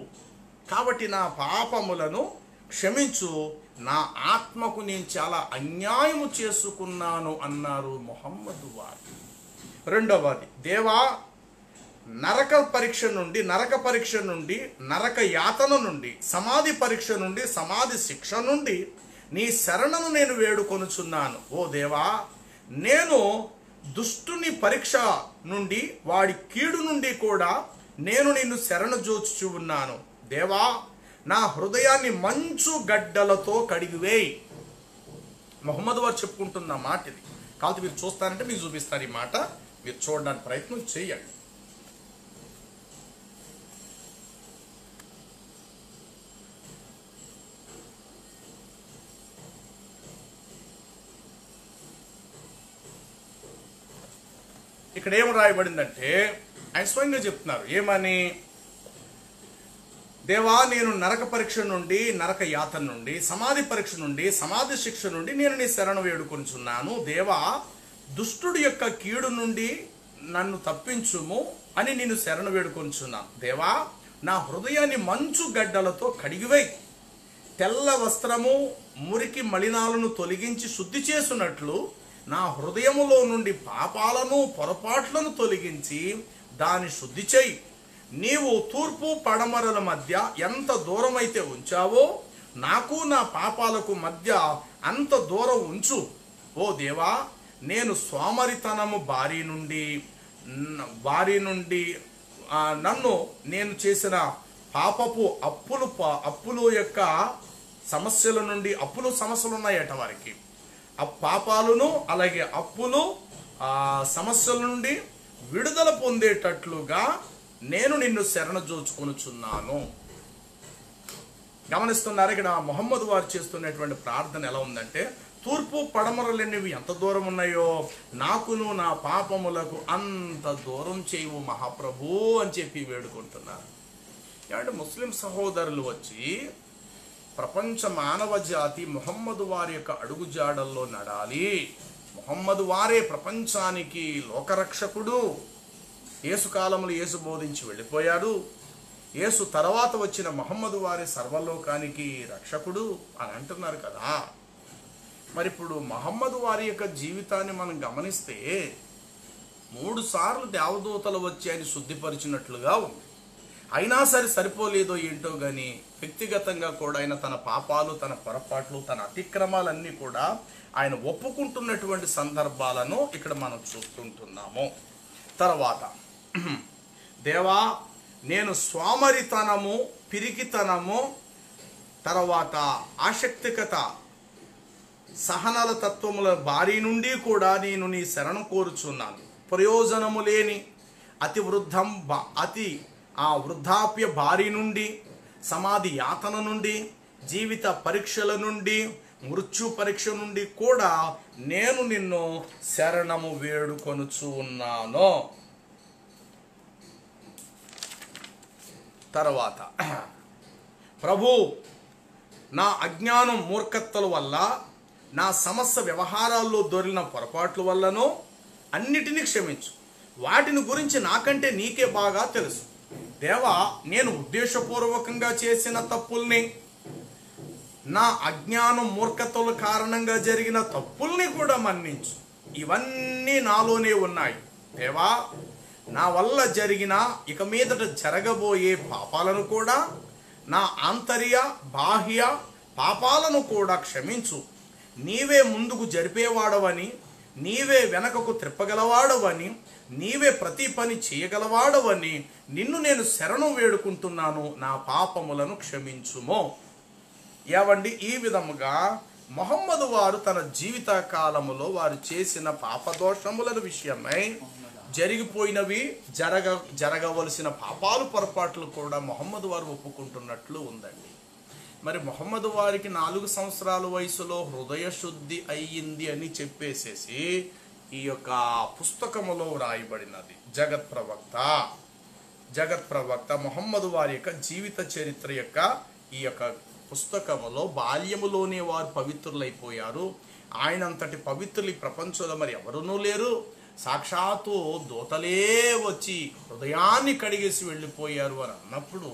కాబట్టి నా పాపములను క్షమించు, నా ఆత్మకు నేను చాలా అన్యాయము చేసుకున్నాను అన్నారు మొహమ్మదు వారు. రెండవది, దేవా, నరక పరీక్ష నుండి, నరక యాతన నుండి, సమాధి పరీక్ష నుండి, సమాధి శిక్ష నుండి నీ శరణను నేను వేడుకొనుచున్నాను. ఓ దేవా, నేను దుష్టుని పరీక్ష నుండి, వాడి కీడు నుండి కూడా నేను నిన్ను శరణు జోచుచు ఉన్నాను. దేవా, నా హృదయాన్ని మంచు గడ్డలతో కడిగివేయి. మొహమ్మద్ వారు చెప్పుకుంటున్న మాట ఇది. కాబట్టి మీరు చూస్తారంటే మీకు చూపిస్తారు ఈ మాట, మీరు చూడడానికి ప్రయత్నం చేయండి. ఇక్కడ ఏం రాయబడిందంటే, ఆయన స్వయంగా చెప్తున్నారు ఏమని, దేవా, నేను నరక పరీక్ష నుండి, నరక యాతన నుండి, సమాధి పరీక్ష నుండి, సమాధి శిక్ష నుండి నేను నీ శరణు వేడుకొనుచున్నాను. దేవా, దుష్టుడి యొక్క కీడు నుండి నన్ను తప్పించుము అని నేను శరణు వేడుకొనుచున్నాను. దేవా, నా హృదయాన్ని మంచు గడ్డలతో కడిగివేయి. తెల్ల వస్త్రము మురికి మలినాలను తొలగించి శుద్ధి చేసినట్లు నా హృదయములో నుండి పాపాలను పొరపాట్లను తొలగించి దాన్ని శుద్ధి చేయి. నీవు తూర్పు పడమరల మధ్య ఎంత దూరం అయితే ఉంచావో, నాకు నా పాపాలకు మధ్య అంత దూరం ఉంచు. ఓ దేవా, నేను సోమరితనము బారి నుండి నన్ను నేను చేసిన పాపపు అప్పులు యొక్క సమస్యల నుండి, సమస్యలు ఉన్నాయట వారికి, ఆ పాపాలను అలాగే అప్పులు సమస్యల నుండి విడుదల పొందేటట్లుగా నేను నిన్ను శరణ జోచుకొనుచున్నాను. గమనిస్తున్నారు ఇక్కడ మొహమ్మద్ వారు చేస్తున్నటువంటి ప్రార్థన ఎలా ఉందంటే, తూర్పు పడమరలనేవి ఎంత దూరం ఉన్నాయో నాకును నా పాపములకు అంత దూరం చేయవు మహాప్రభు అని చెప్పి వేడుకుంటున్నారు. ఏమంటే ముస్లిం సహోదరులు వచ్చి ప్రపంచ మానవ జాతి మొహమ్మదు వారి యొక్క అడుగుజాడల్లో నడాలి, మొహమ్మదు వారే ప్రపంచానికి లోకరక్షకుడు, యేసు కాలంలో యేసు బోధించి వెళ్ళిపోయాడు, యేసు తర్వాత వచ్చిన మొహమ్మదు వారి సర్వలోకానికి రక్షకుడు అని అంటున్నారు కదా. మరి ఇప్పుడు మొహమ్మదు వారి యొక్క జీవితాన్ని మనం గమనిస్తే 3 సార్లు దేవదూతలు వచ్చి ఆయన శుద్ధిపరిచినట్లుగా ఉంది. అయినా సరిపోలేదో ఏంటో కానీ వ్యక్తిగతంగా కూడా ఆయన తన పాపాలు, తన పొరపాట్లు, తన అతిక్రమాలన్నీ కూడా ఆయన ఒప్పుకుంటున్నటువంటి సందర్భాలను ఇక్కడ మనం చూస్తుంటున్నాము. తర్వాత, దేవా, నేను స్వామరితనము, పిరికితనము, తర్వాత ఆసక్తికత, సహనాల తత్వముల బారి నుండి కూడా నేను నీ శరణు కోరుచున్నాను. ప్రయోజనము లేని వృద్ధాప్య బారి నుండి, సమాధి యాతన నుండి, జీవిత పరీక్షల నుండి, మృత్యు పరీక్ష నుండి కూడా నేను నిన్ను శరణము వేడుకొనుచు ఉన్నాను. తర్వాత, ప్రభు, నా అజ్ఞానం మూర్ఖత్వల వల్ల, నా సమస్త వ్యవహారాల్లో దొరికిన పొరపాట్ల వల్లనో అన్నిటినీ క్షమించు. వాటిని గురించి నాకంటే నీకే బాగా తెలుసు. దేవా, నేను ఉద్దేశపూర్వకంగా చేసిన తప్పుల్ని, నా అజ్ఞానం మూర్ఖత్వల కారణంగా జరిగిన తప్పుల్ని కూడా మన్నించు. ఇవన్నీ నాలోనే ఉన్నాయి. దేవా, నా వల్ల జరిగిన ఇక మీదట జరగబోయే పాపాలను కూడా, నా ఆంతర్య బాహ్య పాపాలను కూడా క్షమించు. నీవే ముందుకు జరిపేవాడవని, నీవే వెనకకు త్రిప్పగలవాడవని, నీవే ప్రతి పని చేయగలవాడవని నిన్ను నేను శరణు వేడుకుంటున్నాను. నా పాపములను క్షమించుమో. ఏవండి, ఈ విధముగా మొహమ్మదు వారు తన జీవిత కాలములో వారు చేసిన పాపదోషముల విషయమై జరిగిపోయినవి, జరగవలసిన పాపాలు పొరపాట్లు కూడా మొహమ్మదు వారు ఒప్పుకుంటున్నట్లు ఉందండి. మరి మొహమ్మదు వారికి 4 సంవత్సరాల వయసులో హృదయ శుద్ధి అయ్యింది అని చెప్పేసేసి ఈ యొక్క పుస్తకములో వ్రాయబడినది. జగత్ ప్రవక్త మొహమ్మదు వారి యొక్క జీవిత చరిత్ర యొక్క ఈ యొక్క పుస్తకములో బాల్యములోనే వారు పవిత్రులైపోయారు. ఆయనంతటి పవిత్రులు ఈ ప్రపంచంలో మరి ఎవరునూ లేరు. సాక్షాత్తు దూతలే వచ్చి హృదయాన్ని కడిగేసి వెళ్ళిపోయారు అని అన్నప్పుడు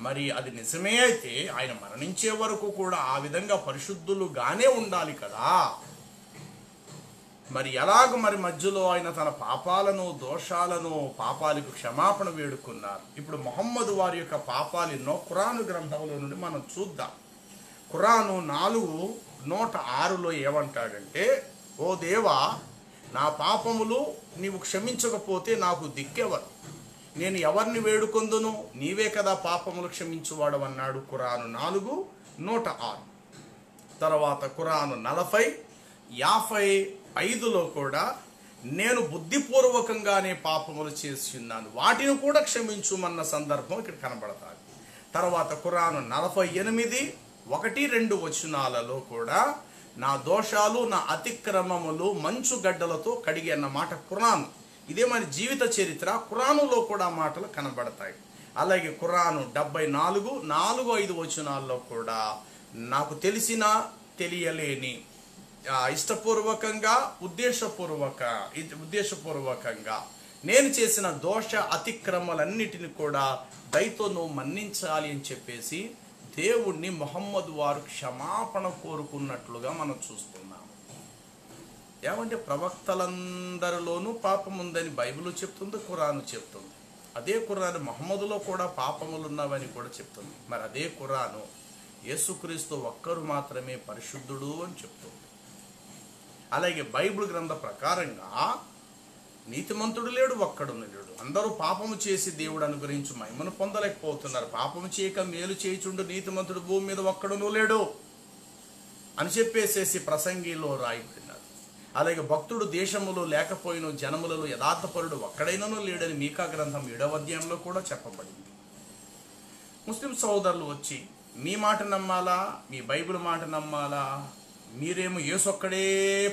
మరి అది నిజమే అయితే ఆయన మరణించే వరకు కూడా ఆ విధంగా పరిశుద్ధులుగానే ఉండాలి కదా. మరి ఎలాగ మరి మధ్యలో ఆయన తన పాపాలను, దోషాలను, పాపాలకు క్షమాపణ వేడుకున్నారు. ఇప్పుడు మొహమ్మదు వారి యొక్క పాపాలు ఎన్నో ఖురాను గ్రంథంలో నుండి మనం చూద్దాం. ఖురాను 4:106లో ఏమంటాడంటే, ఓ దేవా, నా పాపములు నీవు క్షమించకపోతే నాకు దిక్కెవరు? నేను ఎవరిని వేడుకొందును? నీవే కదా పాపములు క్షమించువాడు అన్నాడు. ఖురాను 4:106. తర్వాత ఖురాను 40:55లో కూడా నేను బుద్ధిపూర్వకంగానే పాపములు చేసి ఉన్నాను, వాటిని కూడా క్షమించుమన్న సందర్భం ఇక్కడ కనబడతాది. తర్వాత ఖురాను 48:1-2 వచనాలలో కూడా నా దోషాలు, నా అతిక్రమములు మంచు గడ్డలతో కడిగి అన్న మాట ఖురాను. ఇదే మన జీవిత చరిత్ర ఖురానులో కూడా మాటలు కనబడతాయి. అలాగే ఖురాను 74:4-5 వచనాల్లో కూడా నాకు తెలిసిన, తెలియలేని, ఇష్టపూర్వకంగా, ఉద్దేశపూర్వకంగా నేను చేసిన దోష అతిక్రమలన్నిటిని కూడా దయతో నువ్వు మన్నించాలి అని చెప్పేసి దేవుణ్ణి మొహమ్మదు వారు క్షమాపణ కోరుకున్నట్లుగా మనం చూస్తున్నాం. ఏమంటే ప్రవక్తలందరిలోనూ పాపం ఉందని బైబిల్ చెప్తుంది, ఖురాను చెప్తుంది. అదే ఖురాను మొహమ్మదులో కూడా పాపములు ఉన్నవని కూడా చెప్తుంది. మరి అదే ఖురాను యేసుక్రీస్తు ఒక్కరు మాత్రమే పరిశుద్ధుడు అని చెప్తుంది. అలాగే బైబిల్ గ్రంథ ప్రకారంగా నీతిమంతుడు లేడు, ఒక్కడును లేడు. అందరూ పాపము చేసి దేవుడు అనుగ్రహించు మహిమను పొందలేకపోతున్నారు. పాపము చేయక మేలు చేయుచుండు నీతిమంతుడు భూమి మీద ఒక్కడును లేడు అని చెప్పేసేసి ప్రసంగిలో రాయబడినారు. అలాగే భక్తుడు దేశములో లేకపోయిన జనములలో యథార్థపరుడు ఒక్కడైనను లేడని మీకా గ్రంథం 7వ అధ్యాయంలో కూడా చెప్పబడింది. ముస్లిం సోదరులు వచ్చి మీ మాట నమ్మాలా, మీ బైబిల్ మాట నమ్మాలా? మీరేమో యేసొక్కడే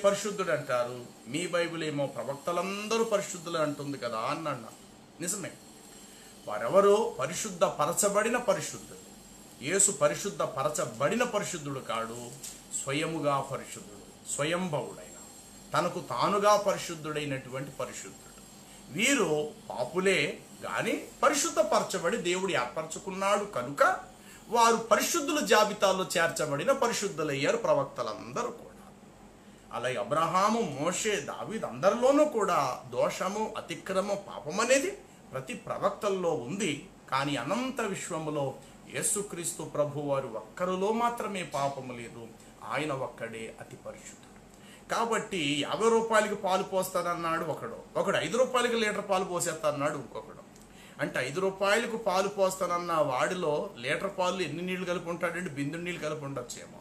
పరిశుద్ధుడు అంటారు, మీ బైబిల్ ఏమో ప్రవక్తలందరూ పరిశుద్ధులు అంటుంది కదా అన్నాడు. నిజమే, వారెవరో పరిశుద్ధ పరచబడిన పరిశుద్ధుడు. యేసు పరిశుద్ధ పరచబడిన పరిశుద్ధుడు కాడు, స్వయముగా పరిశుద్ధుడు, స్వయంభవుడైన తనకు తానుగా పరిశుద్ధుడైనటువంటి పరిశుద్ధుడు. వీరు పాపులే గాని పరిశుద్ధ పరచబడి దేవుడు ఏర్పరచుకున్నాడు కనుక వారు పరిశుద్ధుల జాబితాలో చేర్చబడిన పరిశుద్ధులయ్యారు ప్రవక్తలందరూ కూడా. అలాగే అబ్రహాము, మోషే, దావీదు అందరిలోనూ కూడా దోషము, అతిక్రమం, పాపం అనేది ప్రతి ప్రవక్తల్లో ఉంది. కానీ అనంత విశ్వములో యేసుక్రీస్తు ప్రభు వారు ఒక్కరిలో మాత్రమే పాపము లేదు, ఆయన ఒక్కడే అతి పరిశుద్ధుడు. కాబట్టి 50 రూపాయలకి పాలు పోస్తానన్నాడు ఒకడు, 5 రూపాయలకి లీటర్ పాలు పోసేస్తానన్నాడు ఇంకొకడు. అంటే 5 రూపాయలకు పాలు పోస్తానన్న వాడిలో లీటర్ పాలు ఎన్ని నీళ్లు కలిపి ఉంటాడండి? బిందు నీళ్ళు కలిపి ఉండొచ్చేమో.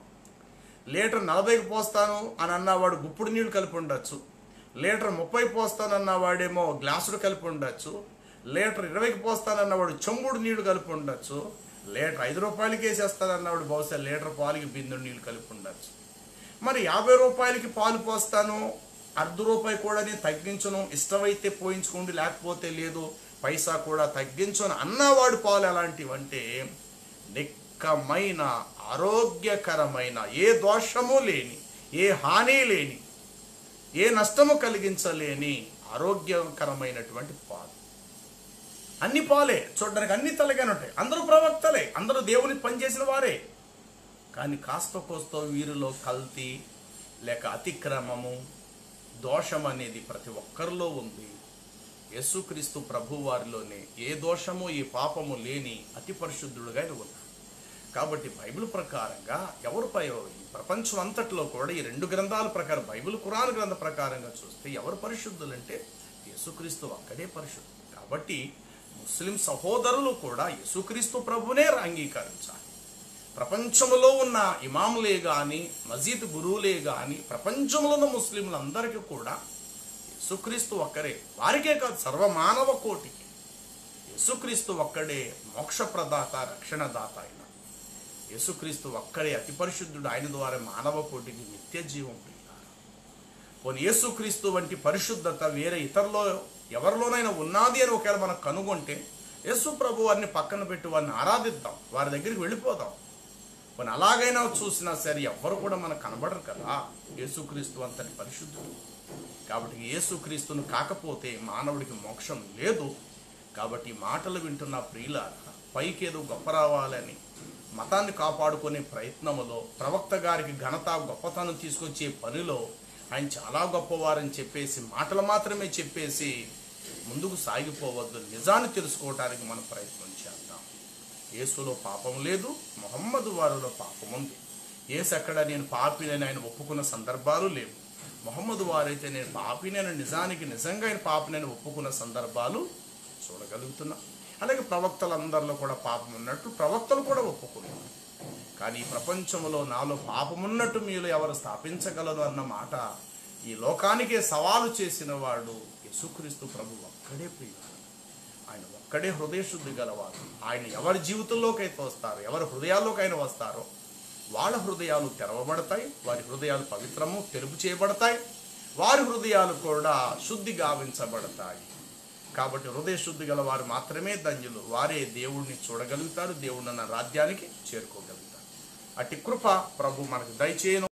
లీటర్ 40కి పోస్తాను అని అన్నవాడు గుప్పుడు నీళ్లు కలిపి ఉండొచ్చు. లీటర్ 30 పోస్తానన్న వాడేమో గ్లాసుడు కలిపి ఉండొచ్చు. లీటర్ 20కి పోస్తానన్నవాడు చెంబుడు నీళ్లు కలిపి ఉండొచ్చు. లీటర్ 5 రూపాయలకి వేసేస్తానన్నవాడు బహుశా లీటర్ పాలకి బిందు నీళ్లు కలిపి ఉండొచ్చు. మరి 50 రూపాయలకి పాలు పోస్తాను, ₹1 కూడా నేను తగ్గించను, ఇష్టమైతే పోయించుకోండి లేకపోతే లేదు, పైసా కూడా తగ్గించను అన్నవాడు పాలు ఎలాంటివంటే నిక్కమైన, ఆరోగ్యకరమైన, ఏ దోషము లేని, ఏ హాని లేని, ఏ నష్టము కలిగించలేని ఆరోగ్యకరమైనటువంటి పాలు. అన్ని పాలే, చూడడానికి అన్ని తలగానే ఉంటాయి. అందరూ ప్రవక్తలే, అందరూ దేవునికి పనిచేసిన వారే. కానీ కాస్త కోస్తో వీరిలో కల్తీ లేక అతిక్రమము, దోషం అనేది ప్రతి ఒక్కరిలో ఉంది. యేసుక్రీస్తు ప్రభు వారిలోనే ఏ దోషము ఏ పాపము లేని అతి పరిశుద్ధుడుగా ఆయన ఉన్నాడు. కాబట్టి బైబిల్ ప్రకారంగా ఎవరు ఈ ప్రపంచం అంతట్లో కూడా ఈ రెండు గ్రంథాల ప్రకారం బైబిల్ ఖురాన్ గ్రంథ ప్రకారంగా చూస్తే ఎవరు పరిశుద్ధులంటే యేసుక్రీస్తు ఒక్కడే పరిశుద్ధుడు. కాబట్టి ముస్లిం సహోదరులు కూడా యేసుక్రీస్తు ప్రభునే అంగీకరించాలి. ప్రపంచంలో ఉన్న ఇమాములే కానీ మజీద్ గురువులే కానీ ప్రపంచంలో ఉన్న ముస్లింలందరికీ కూడా యేసుక్రీస్తు ఒక్కరే, వారికే కాదు సర్వమానవ కోటికి యేసుక్రీస్తు ఒక్కడే మోక్షప్రదాత రక్షణదాత అయిన యేసుక్రీస్తు ఒక్కడే అతి పరిశుద్ధుడు. ఆయన ద్వారా మానవ కోటికి నిత్య జీవం ప్రియులారా. పోనీ యేసుక్రీస్తు వంటి పరిశుద్ధత వేరే ఇతరులో ఎవరిలోనైనా ఉన్నది అని ఒకవేళ మనం కనుగొంటే యేసు ప్రభు వారిని పక్కన పెట్టి వారిని ఆరాధిద్దాం, వారి దగ్గరికి వెళ్ళిపోదాం. పోనీ అలాగైనా చూసినా సరే ఎవ్వరు కూడా మనకు కనబడరు కదా యేసుక్రీస్తు అంతటి పరిశుద్ధుడు. కాబట్టి యేసుక్రీస్తును కాకపోతే మానవుడికి మోక్షం లేదు. కాబట్టి మాటలు వింటున్న ప్రియులారా, పైకేదో గొప్ప రావాలని మతాన్ని కాపాడుకునే ప్రయత్నములో ప్రవక్త గారికి ఘనత గొప్పతనం తీసుకొచ్చే పనిలో ఆయన చాలా గొప్పవారని చెప్పేసి మాటలు మాత్రమే చెప్పేసి ముందుకు సాగిపోవద్దు. నిజాన్ని తెలుసుకోవడానికి మనం ప్రయత్నం చేద్దాం. యేసులో పాపం లేదు, ముహమ్మద్ వారిలో పాపం ఉంది. యేసు ఎక్కడ నేను పాపినని ఆయన ఒప్పుకున్న సందర్భాలు లేవు. ముహమ్మద్ వారైతే నేను పాపినని నిజంగా ఆయన పాపినని ఒప్పుకున్న సందర్భాలు చూడగలుగుతున్నాం. అలాగే ప్రవక్తలందరిలో కూడా పాపం ఉన్నట్టు ప్రవక్తలు కూడా ఒప్పుకున్నారు. కానీ ఈ ప్రపంచంలో నాలో పాపం ఉన్నట్టు మీరు ఎవరు స్థాపించగలరు అన్న మాట ఈ లోకానికే సవాలు చేసిన వాడు యేసుక్రీస్తు ప్రభు ఒక్కడే ప్రియుడు. ఆయన ఒక్కడే హృదయశుద్ధి గలవారు. ఆయన ఎవరి జీవితంలోకి అయితే వస్తారో, ఎవరి హృదయాల్లోకి ఆయన వస్తారో వాళ్ళ హృదయాలు తెరవబడతాయి, వారి హృదయాలు పవిత్రము తెలుపు చేయబడతాయి, వారి హృదయాలు కూడా శుద్ధి గావించబడతాయి. కాబట్టి హృదయ శుద్ధి గల వారు మాత్రమే ధన్యులు. వారే దేవుణ్ణి చూడగలుగుతారు, దేవుడు అన్న రాజ్యానికి చేరుకోగలుగుతారు. అట్టి కృప ప్రభు మనకు దయచేయను.